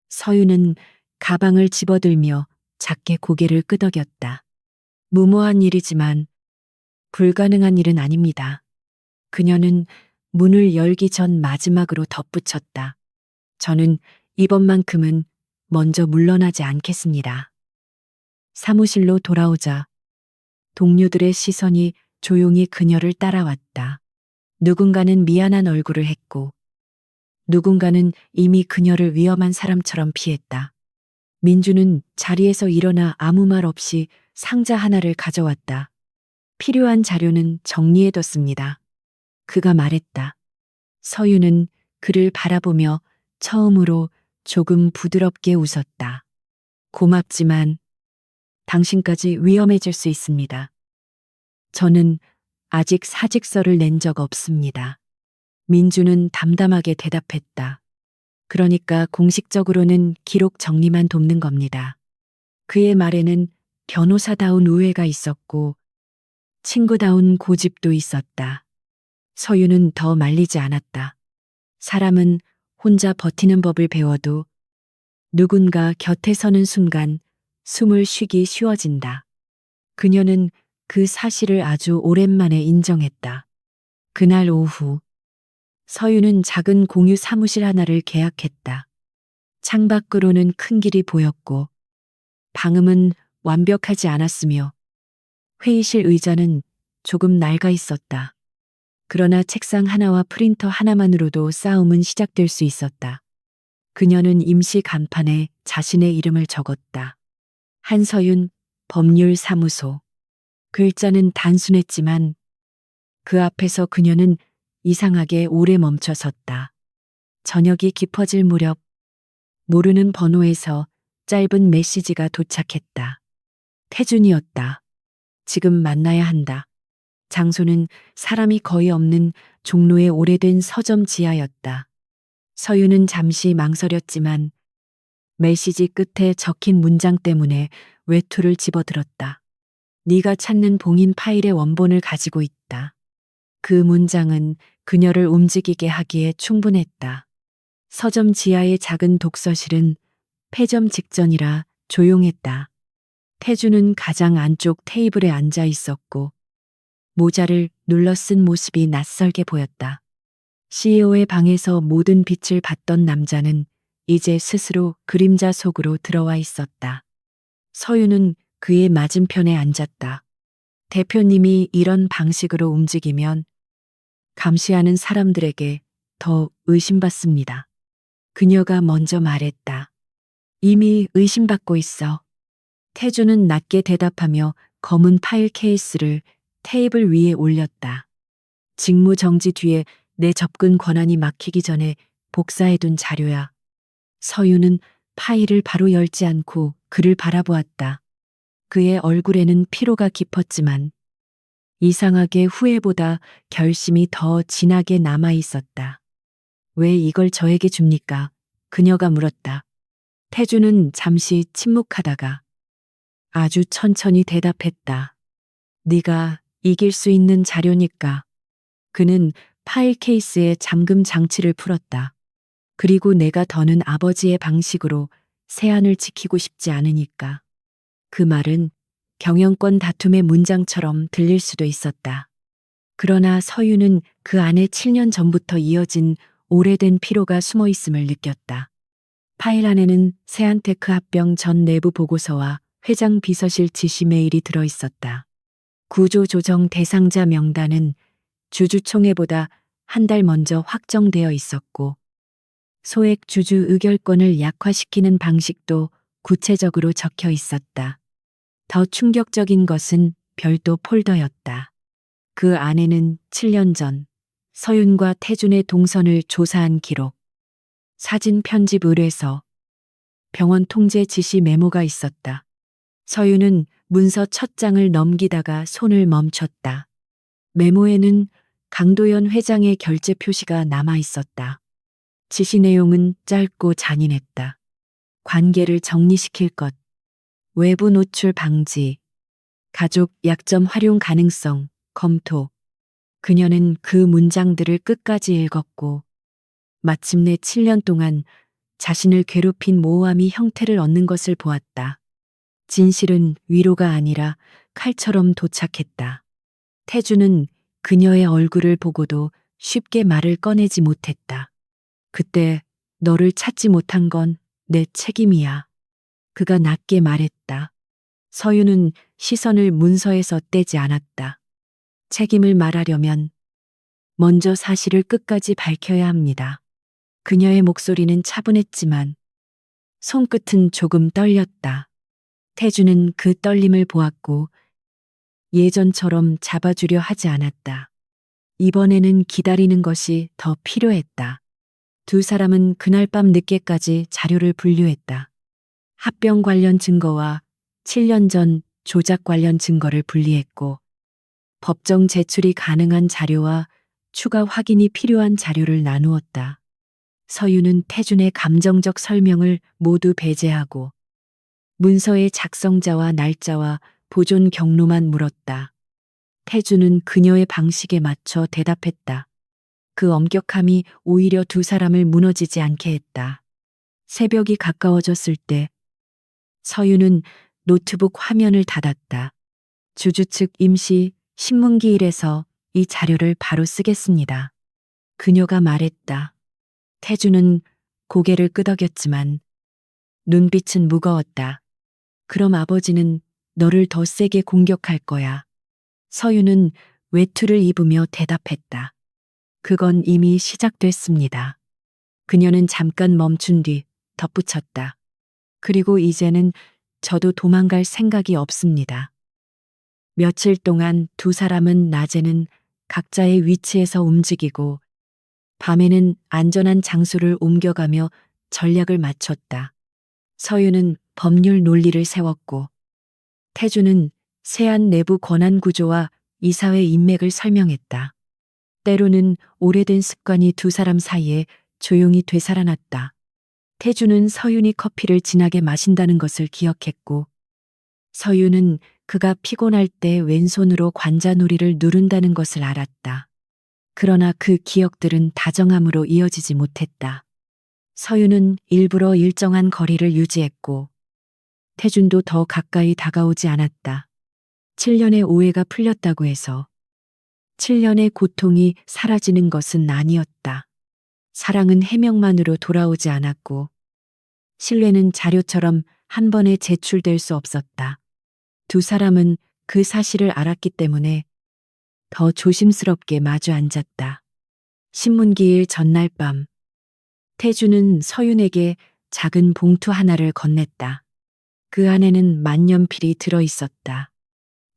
서윤은 가방을 집어들며 작게 고개를 끄덕였다. 무모한 일이지만 불가능한 일은 아닙니다. 그녀는 문을 열기 전 마지막으로 덧붙였다. 저는 이번만큼은 먼저 물러나지 않겠습니다. 사무실로 돌아오자 동료들의 시선이 조용히 그녀를 따라왔다. 누군가는 미안한 얼굴을 했고 누군가는 이미 그녀를 위험한 사람처럼 피했다. 민주는 자리에서 일어나 아무 말 없이 상자 하나를 가져왔다. 필요한 자료는 정리해뒀습니다. 그가 말했다. 서유는 그를 바라보며 처음으로 조금 부드럽게 웃었다. 고맙지만 당신까지 위험해질 수 있습니다. 저는 아직 사직서를 낸 적 없습니다. 민주는 담담하게 대답했다. 그러니까 공식적으로는 기록 정리만 돕는 겁니다. 그의 말에는 변호사다운 우애가 있었고 친구다운 고집도 있었다. 서유는 더 말리지 않았다. 사람은 혼자 버티는 법을 배워도 누군가 곁에 서는 순간 숨을 쉬기 쉬워진다. 그녀는 그 사실을 아주 오랜만에 인정했다. 그날 오후 서유는 작은 공유 사무실 하나를 계약했다. 창밖으로는 큰 길이 보였고 방음은 완벽하지 않았으며 회의실 의자는 조금 낡아 있었다. 그러나 책상 하나와 프린터 하나만으로도 싸움은 시작될 수 있었다. 그녀는 임시 간판에 자신의 이름을 적었다. 한서윤 법률사무소. 글자는 단순했지만 그 앞에서 그녀는 이상하게 오래 멈춰 섰다. 저녁이 깊어질 무렵 모르는 번호에서 짧은 메시지가 도착했다. 태준이었다. 지금 만나야 한다. 장소는 사람이 거의 없는 종로의 오래된 서점 지하였다. 서유는 잠시 망설였지만 메시지 끝에 적힌 문장 때문에 외투를 집어들었다. 네가 찾는 봉인 파일의 원본을 가지고 있다. 그 문장은 그녀를 움직이게 하기에 충분했다. 서점 지하의 작은 독서실은 폐점 직전이라 조용했다. 태주는 가장 안쪽 테이블에 앉아 있었고 모자를 눌러 쓴 모습이 낯설게 보였다. CEO의 방에서 모든 빛을 받던 남자는 이제 스스로 그림자 속으로 들어와 있었다. 서유는 그의 맞은편에 앉았다. 대표님이 이런 방식으로 움직이면 감시하는 사람들에게 더 의심받습니다. 그녀가 먼저 말했다. 이미 의심받고 있어. 태주는 낮게 대답하며 검은 파일 케이스를 테이블 위에 올렸다. 직무 정지 뒤에 내 접근 권한이 막히기 전에 복사해둔 자료야. 서유는 파일을 바로 열지 않고 그를 바라보았다. 그의 얼굴에는 피로가 깊었지만 이상하게 후회보다 결심이 더 진하게 남아 있었다. 왜 이걸 저에게 줍니까? 그녀가 물었다. 태주는 잠시 침묵하다가 아주 천천히 대답했다. 네가 이길 수 있는 자료니까. 그는 파일 케이스에 잠금 장치를 풀었다. 그리고 내가 더는 아버지의 방식으로 세안을 지키고 싶지 않으니까. 그 말은 경영권 다툼의 문장처럼 들릴 수도 있었다. 그러나 서유는 그 안에 7년 전부터 이어진 오래된 피로가 숨어 있음을 느꼈다. 파일 안에는 세안테크 합병 전 내부 보고서와 회장 비서실 지시 메일이 들어 있었다. 구조조정 대상자 명단은 주주총회보다 한 달 먼저 확정되어 있었고, 소액 주주 의결권을 약화시키는 방식도 구체적으로 적혀 있었다. 더 충격적인 것은 별도 폴더였다. 그 안에는 7년 전 서윤과 태준의 동선을 조사한 기록, 사진 편집 의뢰서, 병원 통제 지시 메모가 있었다. 서윤은 문서 첫 장을 넘기다가 손을 멈췄다. 메모에는 강도연 회장의 결제 표시가 남아 있었다. 지시 내용은 짧고 잔인했다. 관계를 정리시킬 것, 외부 노출 방지, 가족 약점 활용 가능성 검토. 그녀는 그 문장들을 끝까지 읽었고 마침내 7년 동안 자신을 괴롭힌 모호함이 형태를 얻는 것을 보았다. 진실은 위로가 아니라 칼처럼 도착했다. 태주는 그녀의 얼굴을 보고도 쉽게 말을 꺼내지 못했다. 그때 너를 찾지 못한 건 내 책임이야. 그가 낮게 말했다. 서유는 시선을 문서에서 떼지 않았다. 책임을 말하려면 먼저 사실을 끝까지 밝혀야 합니다. 그녀의 목소리는 차분했지만 손끝은 조금 떨렸다. 태주는 그 떨림을 보았고 예전처럼 잡아주려 하지 않았다. 이번에는 기다리는 것이 더 필요했다. 두 사람은 그날 밤 늦게까지 자료를 분류했다. 합병 관련 증거와 7년 전 조작 관련 증거를 분리했고 법정 제출이 가능한 자료와 추가 확인이 필요한 자료를 나누었다. 서유는 태준의 감정적 설명을 모두 배제하고 문서의 작성자와 날짜와 보존 경로만 물었다. 태준은 그녀의 방식에 맞춰 대답했다. 그 엄격함이 오히려 두 사람을 무너지지 않게 했다. 새벽이 가까워졌을 때 서유는 노트북 화면을 닫았다. 주주 측 임시 신문기일에서 이 자료를 바로 쓰겠습니다. 그녀가 말했다. 태주는 고개를 끄덕였지만 눈빛은 무거웠다. 그럼 아버지는 너를 더 세게 공격할 거야. 서유는 외투를 입으며 대답했다. 그건 이미 시작됐습니다. 그녀는 잠깐 멈춘 뒤 덧붙였다. 그리고 이제는 저도 도망갈 생각이 없습니다. 며칠 동안 두 사람은 낮에는 각자의 위치에서 움직이고 밤에는 안전한 장소를 옮겨가며 전략을 맞췄다. 서유는 법률 논리를 세웠고 태주는 세안 내부 권한 구조와 이사회 인맥을 설명했다. 때로는 오래된 습관이 두 사람 사이에 조용히 되살아났다. 태주는 서윤이 커피를 진하게 마신다는 것을 기억했고 서윤은 그가 피곤할 때 왼손으로 관자놀이를 누른다는 것을 알았다. 그러나 그 기억들은 다정함으로 이어지지 못했다. 서윤은 일부러 일정한 거리를 유지했고 태준도 더 가까이 다가오지 않았다. 7년의 오해가 풀렸다고 해서 7년의 고통이 사라지는 것은 아니었다. 사랑은 해명만으로 돌아오지 않았고 신뢰는 자료처럼 한 번에 제출될 수 없었다. 두 사람은 그 사실을 알았기 때문에 더 조심스럽게 마주 앉았다. 신문기일 전날 밤 태주는 서윤에게 작은 봉투 하나를 건넸다. 그 안에는 만년필이 들어 있었다.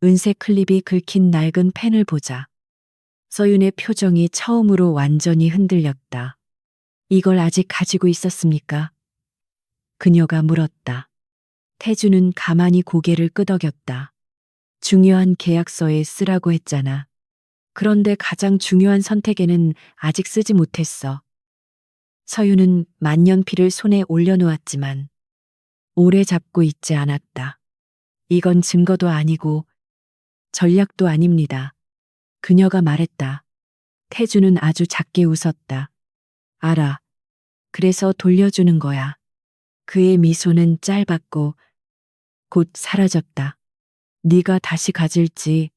은색 클립이 긁힌 낡은 펜을 보자 서윤의 표정이 처음으로 완전히 흔들렸다. 이걸 아직 가지고 있었습니까? 그녀가 물었다. 태주는 가만히 고개를 끄덕였다. 중요한 계약서에 쓰라고 했잖아. 그런데 가장 중요한 선택에는 아직 쓰지 못했어. 서유는 만년필을 손에 올려놓았지만 오래 잡고 있지 않았다. 이건 증거도 아니고 전략도 아닙니다. 그녀가 말했다. 태주는 아주 작게 웃었다. 알아. 그래서 돌려주는 거야. 그의 미소는 짧았고 곧 사라졌다. 네가 다시 가질지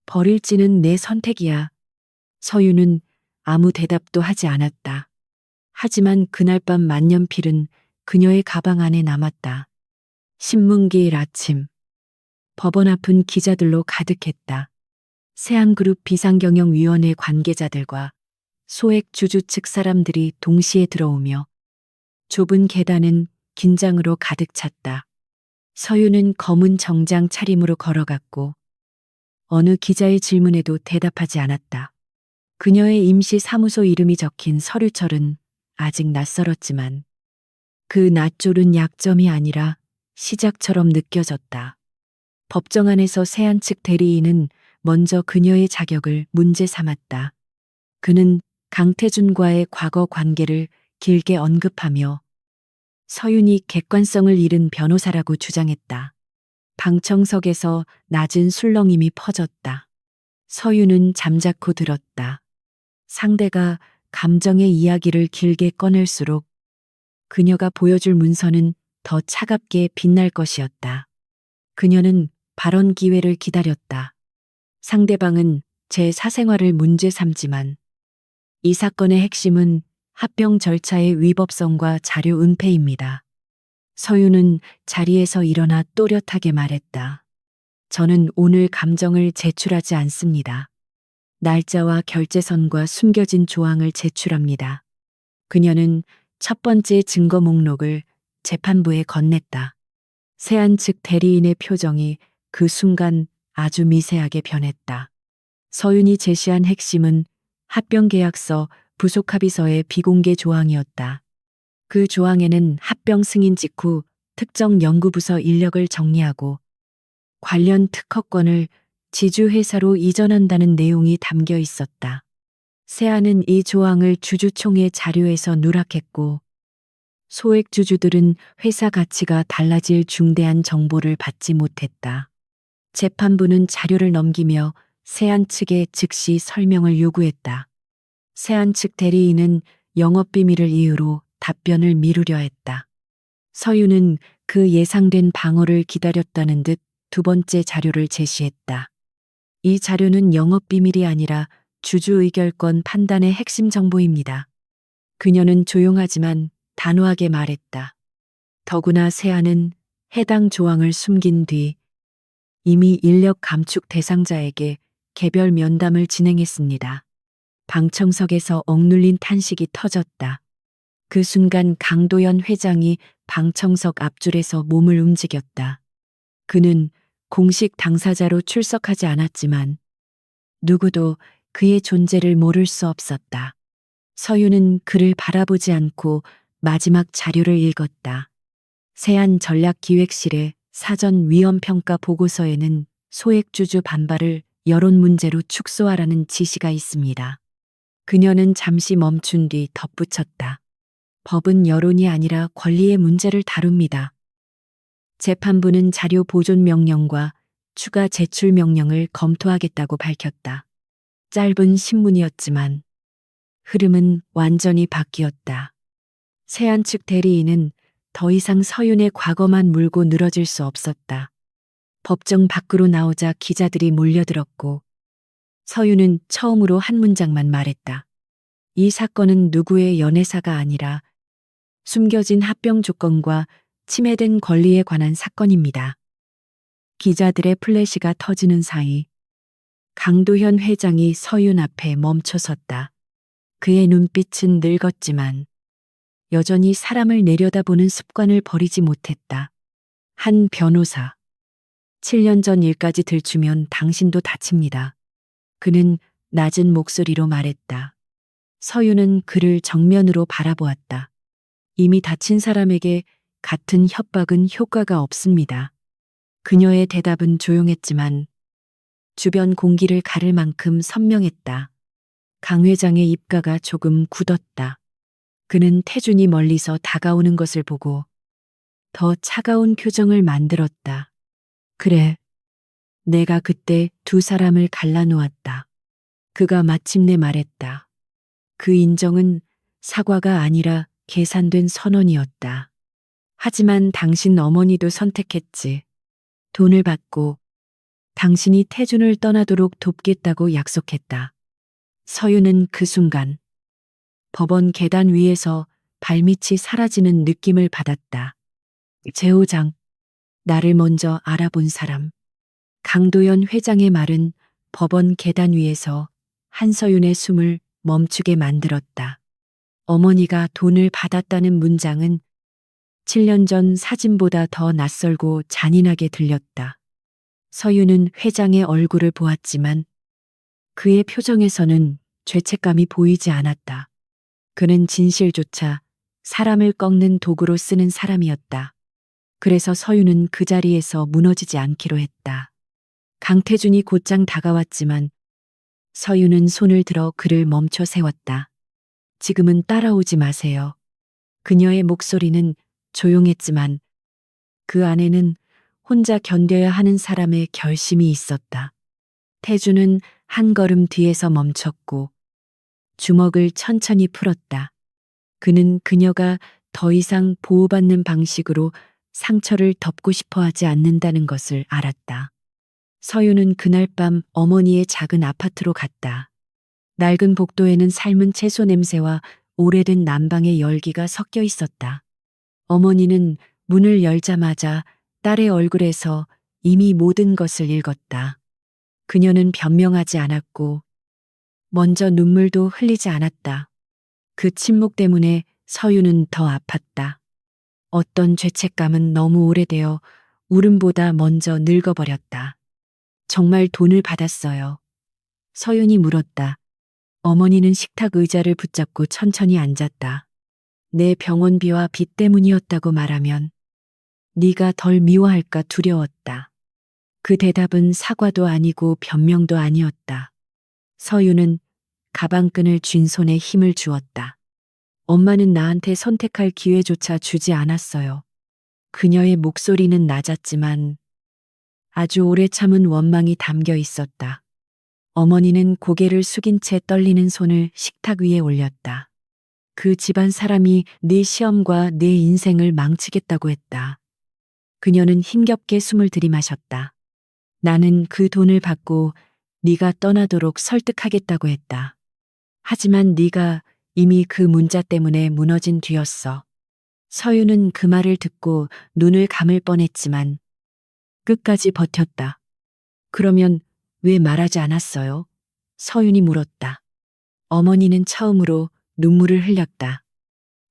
버릴지는 내 선택이야. 서유는 아무 대답도 하지 않았다. 하지만 그날 밤 만년필은 그녀의 가방 안에 남았다. 신문기일 아침. 법원 앞은 기자들로 가득했다. 세안그룹 비상경영위원회 관계자들과 소액 주주 측 사람들이 동시에 들어오며 좁은 계단은 긴장으로 가득 찼다. 서유는 검은 정장 차림으로 걸어갔고 어느 기자의 질문에도 대답하지 않았다. 그녀의 임시 사무소 이름이 적힌 서류철은 아직 낯설었지만 그 낯졸은 약점이 아니라 시작처럼 느껴졌다. 법정 안에서 세안 측 대리인은 먼저 그녀의 자격을 문제 삼았다. 그는 강태준과의 과거 관계를 길게 언급하며 서윤이 객관성을 잃은 변호사라고 주장했다. 방청석에서 낮은 술렁임이 퍼졌다. 서윤은 잠자코 들었다. 상대가 감정의 이야기를 길게 꺼낼수록 그녀가 보여줄 문서는 더 차갑게 빛날 것이었다. 그녀는 발언 기회를 기다렸다. 상대방은 제 사생활을 문제 삼지만 이 사건의 핵심은 합병 절차의 위법성과 자료 은폐입니다. 서유는 자리에서 일어나 또렷하게 말했다. 저는 오늘 감정을 제출하지 않습니다. 날짜와 결제선과 숨겨진 조항을 제출합니다. 그녀는 첫 번째 증거 목록을 재판부에 건넸다. 세안 측 대리인의 표정이 그 순간 아주 미세하게 변했다. 서윤이 제시한 핵심은 합병계약서 부속합의서의 비공개 조항이었다. 그 조항에는 합병 승인 직후 특정 연구부서 인력을 정리하고 관련 특허권을 지주회사로 이전한다는 내용이 담겨 있었다. 세안은 이 조항을 주주총회 자료에서 누락했고 소액 주주들은 회사 가치가 달라질 중대한 정보를 받지 못했다. 재판부는 자료를 넘기며 세안 측에 즉시 설명을 요구했다. 세안 측 대리인은 영업비밀을 이유로 답변을 미루려 했다. 서유는 그 예상된 방어를 기다렸다는 듯 두 번째 자료를 제시했다. 이 자료는 영업비밀이 아니라 주주 의결권 판단의 핵심 정보입니다. 그녀는 조용하지만 단호하게 말했다. 더구나 세안은 해당 조항을 숨긴 뒤 이미 인력 감축 대상자에게 개별 면담을 진행했습니다. 방청석에서 억눌린 탄식이 터졌다. 그 순간 강도연 회장이 방청석 앞줄에서 몸을 움직였다. 그는 공식 당사자로 출석하지 않았지만 누구도 그의 존재를 모를 수 없었다. 서유는 그를 바라보지 않고 마지막 자료를 읽었다. 세안 전략기획실의 사전 위험평가 보고서에는 소액주주 반발을 여론 문제로 축소하라는 지시가 있습니다. 그녀는 잠시 멈춘 뒤 덧붙였다. 법은 여론이 아니라 권리의 문제를 다룹니다. 재판부는 자료 보존 명령과 추가 제출 명령을 검토하겠다고 밝혔다. 짧은 신문이었지만 흐름은 완전히 바뀌었다. 세안 측 대리인은 더 이상 서윤의 과거만 물고 늘어질 수 없었다. 법정 밖으로 나오자 기자들이 몰려들었고 서윤은 처음으로 한 문장만 말했다. 이 사건은 누구의 연애사가 아니라 숨겨진 합병 조건과 침해된 권리에 관한 사건입니다. 기자들의 플래시가 터지는 사이 강도현 회장이 서윤 앞에 멈춰섰다. 그의 눈빛은 늙었지만 여전히 사람을 내려다보는 습관을 버리지 못했다. 한 변호사. 7년 전 일까지 들추면 당신도 다칩니다. 그는 낮은 목소리로 말했다. 서윤은 그를 정면으로 바라보았다. 이미 다친 사람에게 같은 협박은 효과가 없습니다. 그녀의 대답은 조용했지만 주변 공기를 가를 만큼 선명했다. 강 회장의 입가가 조금 굳었다. 그는 태준이 멀리서 다가오는 것을 보고 더 차가운 표정을 만들었다. 그래, 내가 그때 두 사람을 갈라놓았다. 그가 마침내 말했다. 그 인정은 사과가 아니라 계산된 선언이었다. 하지만 당신 어머니도 선택했지. 돈을 받고 당신이 태준을 떠나도록 돕겠다고 약속했다. 서유는 그 순간 법원 계단 위에서 발밑이 사라지는 느낌을 받았다. 제호장, 나를 먼저 알아본 사람. 강도연 회장의 말은 법원 계단 위에서 한서윤의 숨을 멈추게 만들었다. 어머니가 돈을 받았다는 문장은 7년 전 사진보다 더 낯설고 잔인하게 들렸다. 서윤은 회장의 얼굴을 보았지만 그의 표정에서는 죄책감이 보이지 않았다. 그는 진실조차 사람을 꺾는 도구로 쓰는 사람이었다. 그래서 서윤은 그 자리에서 무너지지 않기로 했다. 강태준이 곧장 다가왔지만 서윤은 손을 들어 그를 멈춰 세웠다. 지금은 따라오지 마세요. 그녀의 목소리는 조용했지만 그 안에는 혼자 견뎌야 하는 사람의 결심이 있었다. 태준은 한 걸음 뒤에서 멈췄고 주먹을 천천히 풀었다. 그는 그녀가 더 이상 보호받는 방식으로 상처를 덮고 싶어 하지 않는다는 것을 알았다. 서유는 그날 밤 어머니의 작은 아파트로 갔다. 낡은 복도에는 삶은 채소 냄새와 오래된 난방의 열기가 섞여 있었다. 어머니는 문을 열자마자 딸의 얼굴에서 이미 모든 것을 읽었다. 그녀는 변명하지 않았고 먼저 눈물도 흘리지 않았다. 그 침묵 때문에 서유는 더 아팠다. 어떤 죄책감은 너무 오래되어 울음보다 먼저 늙어버렸다. 정말 돈을 받았어요. 서윤이 물었다. 어머니는 식탁 의자를 붙잡고 천천히 앉았다. 내 병원비와 빚 때문이었다고 말하면 네가 덜 미워할까 두려웠다. 그 대답은 사과도 아니고 변명도 아니었다. 서윤은 가방끈을 쥔 손에 힘을 주었다. 엄마는 나한테 선택할 기회조차 주지 않았어요. 그녀의 목소리는 낮았지만 아주 오래 참은 원망이 담겨 있었다. 어머니는 고개를 숙인 채 떨리는 손을 식탁 위에 올렸다. 그 집안 사람이 네 시험과 네 인생을 망치겠다고 했다. 그녀는 힘겹게 숨을 들이마셨다. 나는 그 돈을 받고 네가 떠나도록 설득하겠다고 했다. 하지만 네가 이미 그 문자 때문에 무너진 뒤였어. 서유는 그 말을 듣고 눈을 감을 뻔했지만 끝까지 버텼다. 그러면 왜 말하지 않았어요? 서윤이 물었다. 어머니는 처음으로 눈물을 흘렸다.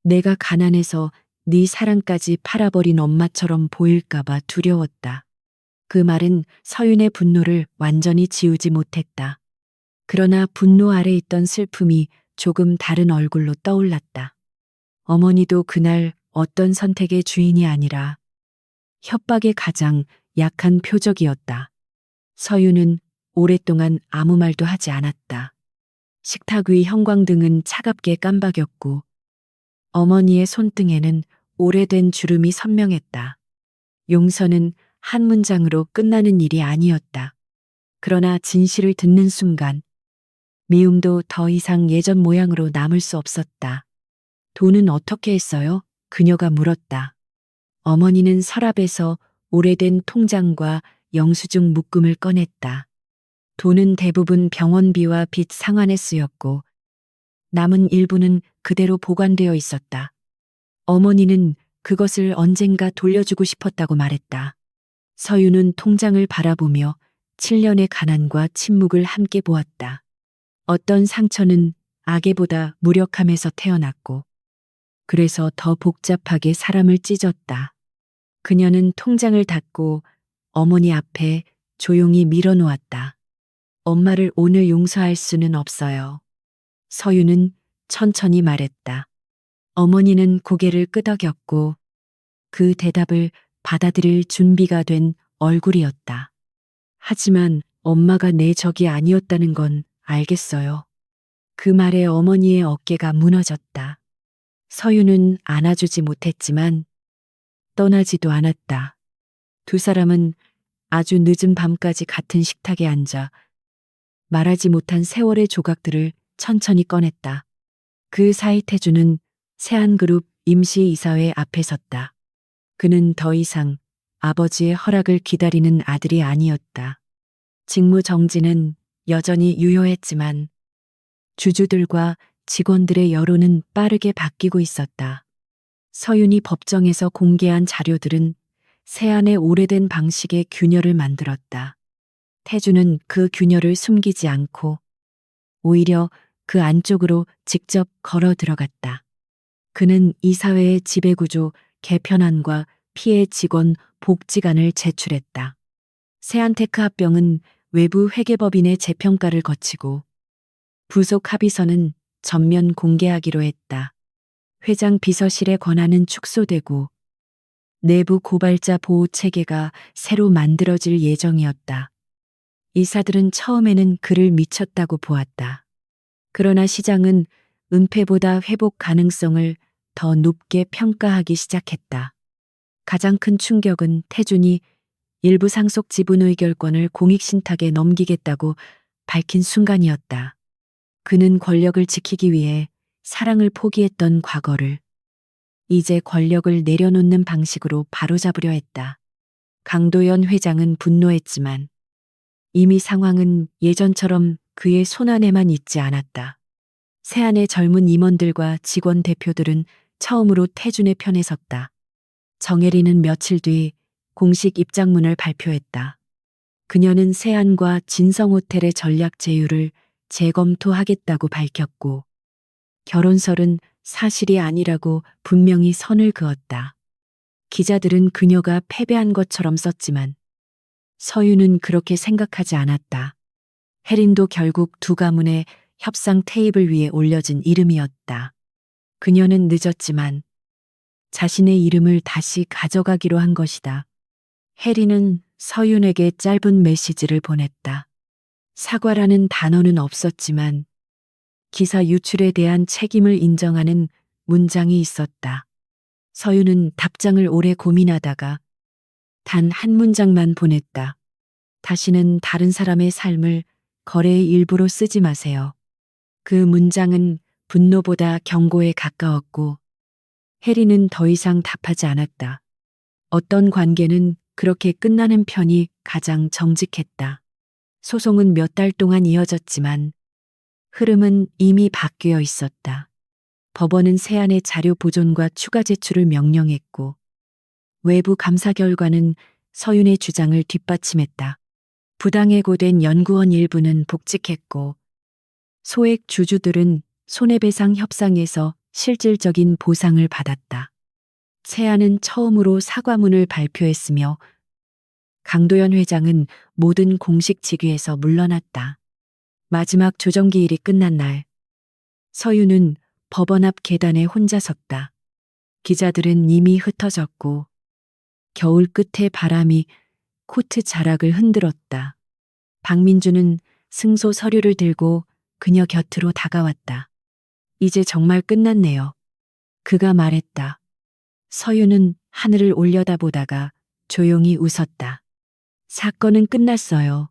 내가 가난해서 네 사랑까지 팔아버린 엄마처럼 보일까봐 두려웠다. 그 말은 서윤의 분노를 완전히 지우지 못했다. 그러나 분노 아래 있던 슬픔이 조금 다른 얼굴로 떠올랐다. 어머니도 그날 어떤 선택의 주인이 아니라 협박의 가장 약한 표적이었다. 서윤은 오랫동안 아무 말도 하지 않았다. 식탁 위 형광등은 차갑게 깜박였고 어머니의 손등에는 오래된 주름이 선명했다. 용서는 한 문장으로 끝나는 일이 아니었다. 그러나 진실을 듣는 순간 미움도 더 이상 예전 모양으로 남을 수 없었다. 돈은 어떻게 했어요? 그녀가 물었다. 어머니는 서랍에서 오래된 통장과 영수증 묶음을 꺼냈다. 돈은 대부분 병원비와 빚 상환에 쓰였고 남은 일부는 그대로 보관되어 있었다. 어머니는 그것을 언젠가 돌려주고 싶었다고 말했다. 서유는 통장을 바라보며 7년의 가난과 침묵을 함께 보았다. 어떤 상처는 악에보다 무력함에서 태어났고 그래서 더 복잡하게 사람을 찢었다. 그녀는 통장을 닫고 어머니 앞에 조용히 밀어놓았다. 엄마를 오늘 용서할 수는 없어요. 서유는 천천히 말했다. 어머니는 고개를 끄덕였고 그 대답을 받아들일 준비가 된 얼굴이었다. 하지만 엄마가 내 적이 아니었다는 건 알겠어요. 그 말에 어머니의 어깨가 무너졌다. 서유는 안아주지 못했지만 떠나지도 않았다. 두 사람은 아주 늦은 밤까지 같은 식탁에 앉아 말하지 못한 세월의 조각들을 천천히 꺼냈다. 그 사이 태주는 세안그룹 임시이사회 앞에 섰다. 그는 더 이상 아버지의 허락을 기다리는 아들이 아니었다. 직무 정지는 여전히 유효했지만 주주들과 직원들의 여론은 빠르게 바뀌고 있었다. 서윤이 법정에서 공개한 자료들은 세안의 오래된 방식의 균열을 만들었다. 태주는 그 균열을 숨기지 않고 오히려 그 안쪽으로 직접 걸어 들어갔다. 그는 이사회의 지배구조 개편안과 피해 직원 복지관을 제출했다. 세안테크 합병은 외부 회계법인의 재평가를 거치고 부속 합의서는 전면 공개하기로 했다. 회장 비서실의 권한은 축소되고 내부 고발자 보호 체계가 새로 만들어질 예정이었다. 이사들은 처음에는 그를 미쳤다고 보았다. 그러나 시장은 은폐보다 회복 가능성을 더 높게 평가하기 시작했다. 가장 큰 충격은 태준이 일부 상속 지분 의결권을 공익신탁에 넘기겠다고 밝힌 순간이었다. 그는 권력을 지키기 위해 사랑을 포기했던 과거를 이제 권력을 내려놓는 방식으로 바로잡으려 했다. 강도연 회장은 분노했지만 이미 상황은 예전처럼 그의 손안에만 있지 않았다. 세안의 젊은 임원들과 직원 대표들은 처음으로 태준의 편에 섰다. 정혜리는 며칠 뒤 공식 입장문을 발표했다. 그녀는 세안과 진성호텔의 전략 제휴를 재검토하겠다고 밝혔고 결혼설은 사실이 아니라고 분명히 선을 그었다. 기자들은 그녀가 패배한 것처럼 썼지만 서유는 그렇게 생각하지 않았다. 혜린도 결국 두 가문의 협상 테이블 위에 올려진 이름이었다. 그녀는 늦었지만 자신의 이름을 다시 가져가기로 한 것이다. 혜린은 서윤에게 짧은 메시지를 보냈다. 사과라는 단어는 없었지만 기사 유출에 대한 책임을 인정하는 문장이 있었다. 서윤은 답장을 오래 고민하다가 단 한 문장만 보냈다. 다시는 다른 사람의 삶을 거래의 일부로 쓰지 마세요. 그 문장은 분노보다 경고에 가까웠고 혜리는 더 이상 답하지 않았다. 어떤 관계는 그렇게 끝나는 편이 가장 정직했다. 소송은 몇 달 동안 이어졌지만 흐름은 이미 바뀌어 있었다. 법원은 세안의 자료 보존과 추가 제출을 명령했고 외부 감사 결과는 서윤의 주장을 뒷받침했다. 부당해고된 연구원 일부는 복직했고 소액 주주들은 손해배상 협상에서 실질적인 보상을 받았다. 세안은 처음으로 사과문을 발표했으며 강도연 회장은 모든 공식 직위에서 물러났다. 마지막 조정기일이 끝난 날 서윤은 법원 앞 계단에 혼자 섰다. 기자들은 이미 흩어졌고 겨울 끝에 바람이 코트 자락을 흔들었다. 박민주는 승소 서류를 들고 그녀 곁으로 다가왔다. 이제 정말 끝났네요. 그가 말했다. 서윤은 하늘을 올려다보다가 조용히 웃었다. 사건은 끝났어요.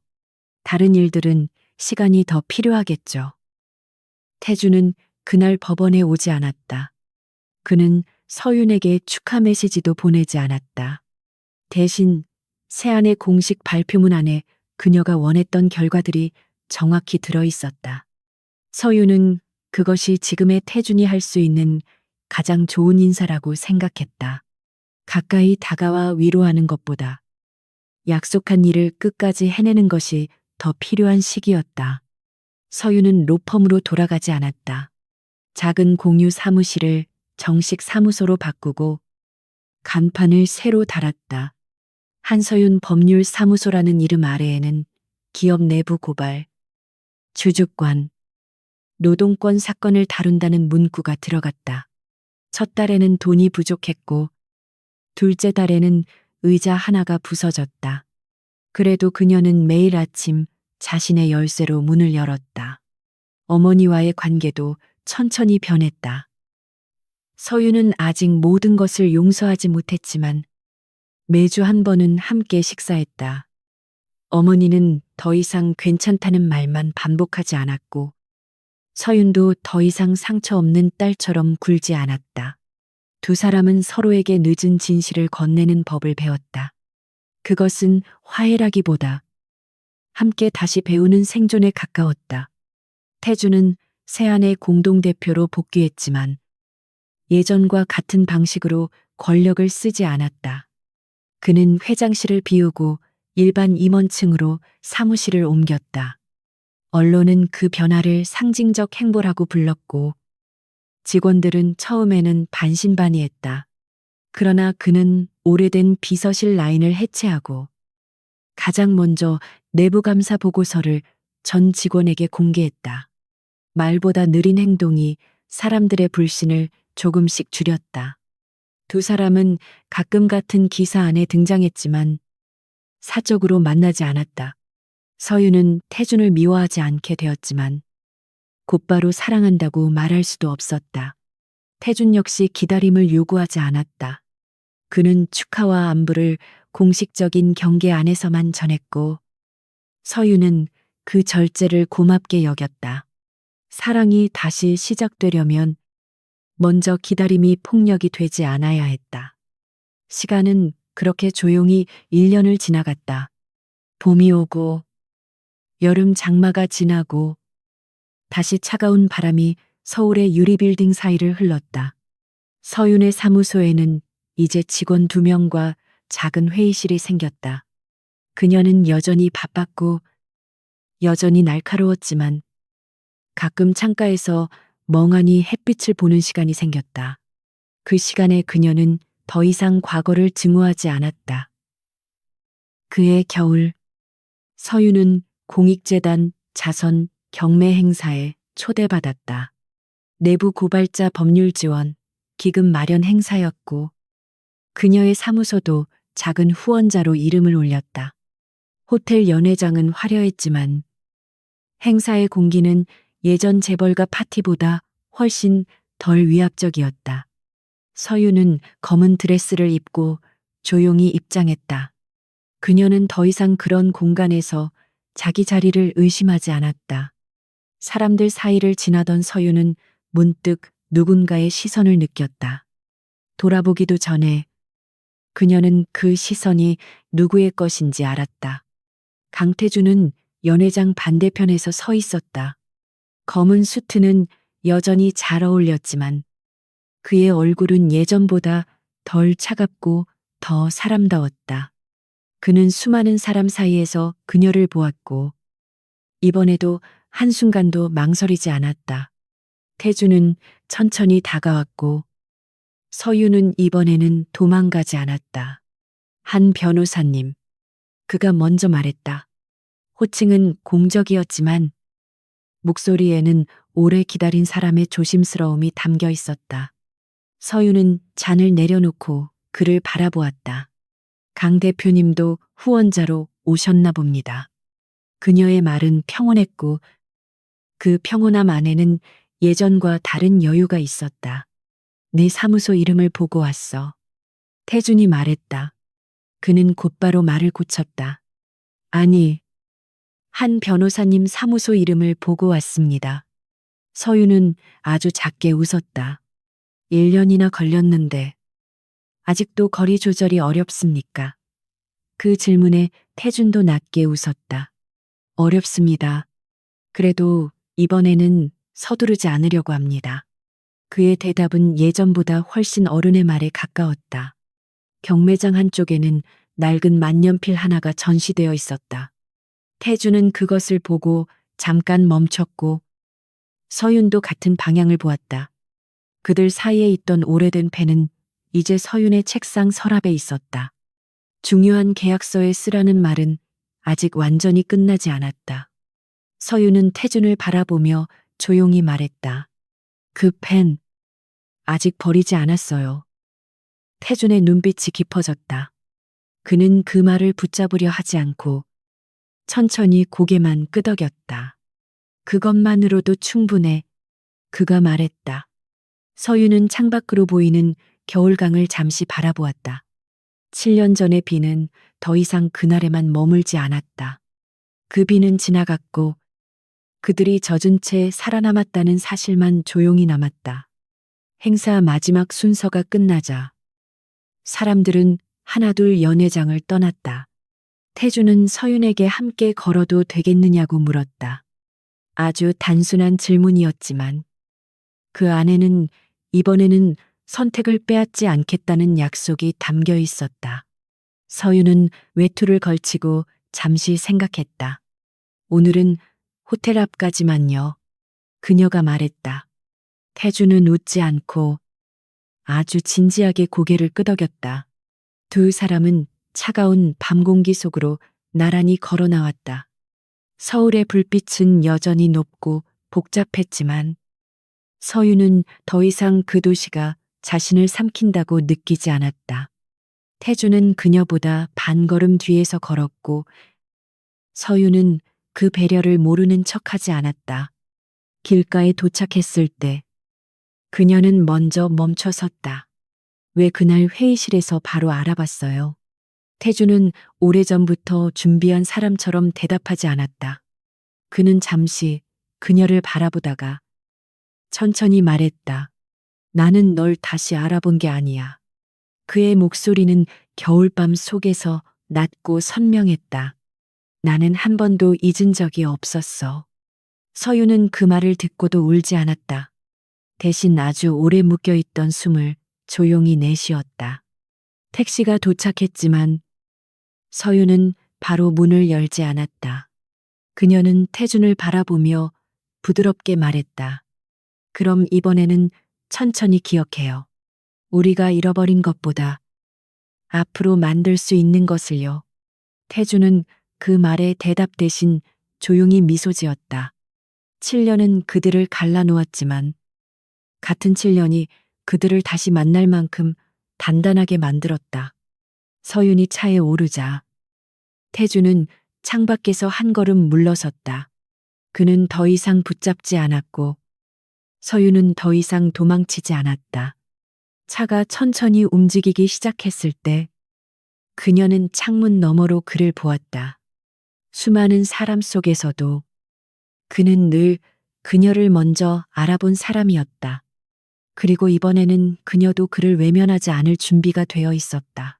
다른 일들은 시간이 더 필요하겠죠. 태주는 그날 법원에 오지 않았다. 그는 서윤에게 축하 메시지도 보내지 않았다. 대신 세안의 공식 발표문 안에 그녀가 원했던 결과들이 정확히 들어 있었다. 서윤은 그것이 지금의 태준이 할 수 있는 가장 좋은 인사라고 생각했다. 가까이 다가와 위로하는 것보다 약속한 일을 끝까지 해내는 것이 더 필요한 시기였다. 서윤은 로펌으로 돌아가지 않았다. 작은 공유 사무실을 정식 사무소로 바꾸고 간판을 새로 달았다. 한서윤 법률사무소라는 이름 아래에는 기업 내부 고발, 주주권, 노동권 사건을 다룬다는 문구가 들어갔다. 첫 달에는 돈이 부족했고 둘째 달에는 의자 하나가 부서졌다. 그래도 그녀는 매일 아침 자신의 열쇠로 문을 열었다. 어머니와의 관계도 천천히 변했다. 서유는 아직 모든 것을 용서하지 못했지만 매주 한 번은 함께 식사했다. 어머니는 더 이상 괜찮다는 말만 반복하지 않았고 서윤도 더 이상 상처 없는 딸처럼 굴지 않았다. 두 사람은 서로에게 늦은 진실을 건네는 법을 배웠다. 그것은 화해라기보다 함께 다시 배우는 생존에 가까웠다. 태주는 세안의 공동대표로 복귀했지만 예전과 같은 방식으로 권력을 쓰지 않았다. 그는 회장실을 비우고 일반 임원층으로 사무실을 옮겼다. 언론은 그 변화를 상징적 행보라고 불렀고 직원들은 처음에는 반신반의했다. 그러나 그는 오래된 비서실 라인을 해체하고 가장 먼저 내부감사 보고서를 전 직원에게 공개했다. 말보다 느린 행동이 사람들의 불신을 조금씩 줄였다. 두 사람은 가끔 같은 기사 안에 등장했지만 사적으로 만나지 않았다. 서유는 태준을 미워하지 않게 되었지만 곧바로 사랑한다고 말할 수도 없었다. 태준 역시 기다림을 요구하지 않았다. 그는 축하와 안부를 공식적인 경계 안에서만 전했고 서유는 그 절제를 고맙게 여겼다. 사랑이 다시 시작되려면 먼저 기다림이 폭력이 되지 않아야 했다. 시간은 그렇게 조용히 1년을 지나갔다. 봄이 오고 여름 장마가 지나고 다시 차가운 바람이 서울의 유리빌딩 사이를 흘렀다. 서윤의 사무소에는 이제 직원 2명과 작은 회의실이 생겼다. 그녀는 여전히 바빴고 여전히 날카로웠지만 가끔 창가에서 멍하니 햇빛을 보는 시간이 생겼다. 그 시간에 그녀는 더 이상 과거를 증오하지 않았다. 그해 겨울, 서윤은 공익재단 자선 경매 행사에 초대받았다. 내부 고발자 법률 지원, 기금 마련 행사였고 그녀의 사무소도 작은 후원자로 이름을 올렸다. 호텔 연회장은 화려했지만 행사의 공기는 예전 재벌가 파티보다 훨씬 덜 위압적이었다. 서유는 검은 드레스를 입고 조용히 입장했다. 그녀는 더 이상 그런 공간에서 자기 자리를 의심하지 않았다. 사람들 사이를 지나던 서유는 문득 누군가의 시선을 느꼈다. 돌아보기도 전에 그녀는 그 시선이 누구의 것인지 알았다. 강태주는 연회장 반대편에서 서 있었다. 검은 수트는 여전히 잘 어울렸지만 그의 얼굴은 예전보다 덜 차갑고 더 사람다웠다. 그는 수많은 사람 사이에서 그녀를 보았고 이번에도 한순간도 망설이지 않았다. 태주는 천천히 다가왔고 서유는 이번에는 도망가지 않았다. 한 변호사님. 그가 먼저 말했다. 호칭은 공적이었지만 목소리에는 오래 기다린 사람의 조심스러움이 담겨 있었다. 서유는 잔을 내려놓고 그를 바라보았다. 강 대표님도 후원자로 오셨나 봅니다. 그녀의 말은 평온했고 그 평온함 안에는 예전과 다른 여유가 있었다. 내 사무소 이름을 보고 왔어. 태준이 말했다. 그는 곧바로 말을 고쳤다. 아니, 한 변호사님 사무소 이름을 보고 왔습니다. 서유는 아주 작게 웃었다. 1년이나 걸렸는데 아직도 거리 조절이 어렵습니까? 그 질문에 태준도 낮게 웃었다. 어렵습니다. 그래도 이번에는 서두르지 않으려고 합니다. 그의 대답은 예전보다 훨씬 어른의 말에 가까웠다. 경매장 한쪽에는 낡은 만년필 하나가 전시되어 있었다. 태주는 그것을 보고 잠깐 멈췄고 서윤도 같은 방향을 보았다. 그들 사이에 있던 오래된 펜은 이제 서윤의 책상 서랍에 있었다. 중요한 계약서에 쓰라는 말은 아직 완전히 끝나지 않았다. 서윤은 태준을 바라보며 조용히 말했다. 그 펜, 아직 버리지 않았어요. 태준의 눈빛이 깊어졌다. 그는 그 말을 붙잡으려 하지 않고 천천히 고개만 끄덕였다. 그것만으로도 충분해. 그가 말했다. 서유는 창밖으로 보이는 겨울강을 잠시 바라보았다. 7년 전의 비는 더 이상 그날에만 머물지 않았다. 그 비는 지나갔고 그들이 젖은 채 살아남았다는 사실만 조용히 남았다. 행사 마지막 순서가 끝나자 사람들은 하나둘 연회장을 떠났다. 태주는 서윤에게 함께 걸어도 되겠느냐고 물었다. 아주 단순한 질문이었지만 그 안에는 이번에는 선택을 빼앗지 않겠다는 약속이 담겨 있었다. 서윤은 외투를 걸치고 잠시 생각했다. 오늘은 호텔 앞까지만요. 그녀가 말했다. 태주는 웃지 않고 아주 진지하게 고개를 끄덕였다. 두 사람은 차가운 밤 공기 속으로 나란히 걸어 나왔다. 서울의 불빛은 여전히 높고 복잡했지만 서유는 더 이상 그 도시가 자신을 삼킨다고 느끼지 않았다. 태주는 그녀보다 반걸음 뒤에서 걸었고 서유는 그 배려를 모르는 척하지 않았다. 길가에 도착했을 때 그녀는 먼저 멈춰 섰다. 왜 그날 회의실에서 바로 알아봤어요. 태주는 오래전부터 준비한 사람처럼 대답하지 않았다. 그는 잠시 그녀를 바라보다가 천천히 말했다. 나는 널 다시 알아본 게 아니야. 그의 목소리는 겨울밤 속에서 낮고 선명했다. 나는 한 번도 잊은 적이 없었어. 서유는 그 말을 듣고도 울지 않았다. 대신 아주 오래 묶여있던 숨을 조용히 내쉬었다. 택시가 도착했지만 서유는 바로 문을 열지 않았다. 그녀는 태준을 바라보며 부드럽게 말했다. 그럼 이번에는 천천히 기억해요. 우리가 잃어버린 것보다 앞으로 만들 수 있는 것을요. 태준은 그 말에 대답 대신 조용히 미소 지었다. 7년은 그들을 갈라놓았지만 같은 7년이 그들을 다시 만날 만큼 단단하게 만들었다. 서윤이 차에 오르자 태주는 창밖에서 한 걸음 물러섰다. 그는 더 이상 붙잡지 않았고 서윤은 더 이상 도망치지 않았다. 차가 천천히 움직이기 시작했을 때 그녀는 창문 너머로 그를 보았다. 수많은 사람 속에서도 그는 늘 그녀를 먼저 알아본 사람이었다. 그리고 이번에는 그녀도 그를 외면하지 않을 준비가 되어 있었다.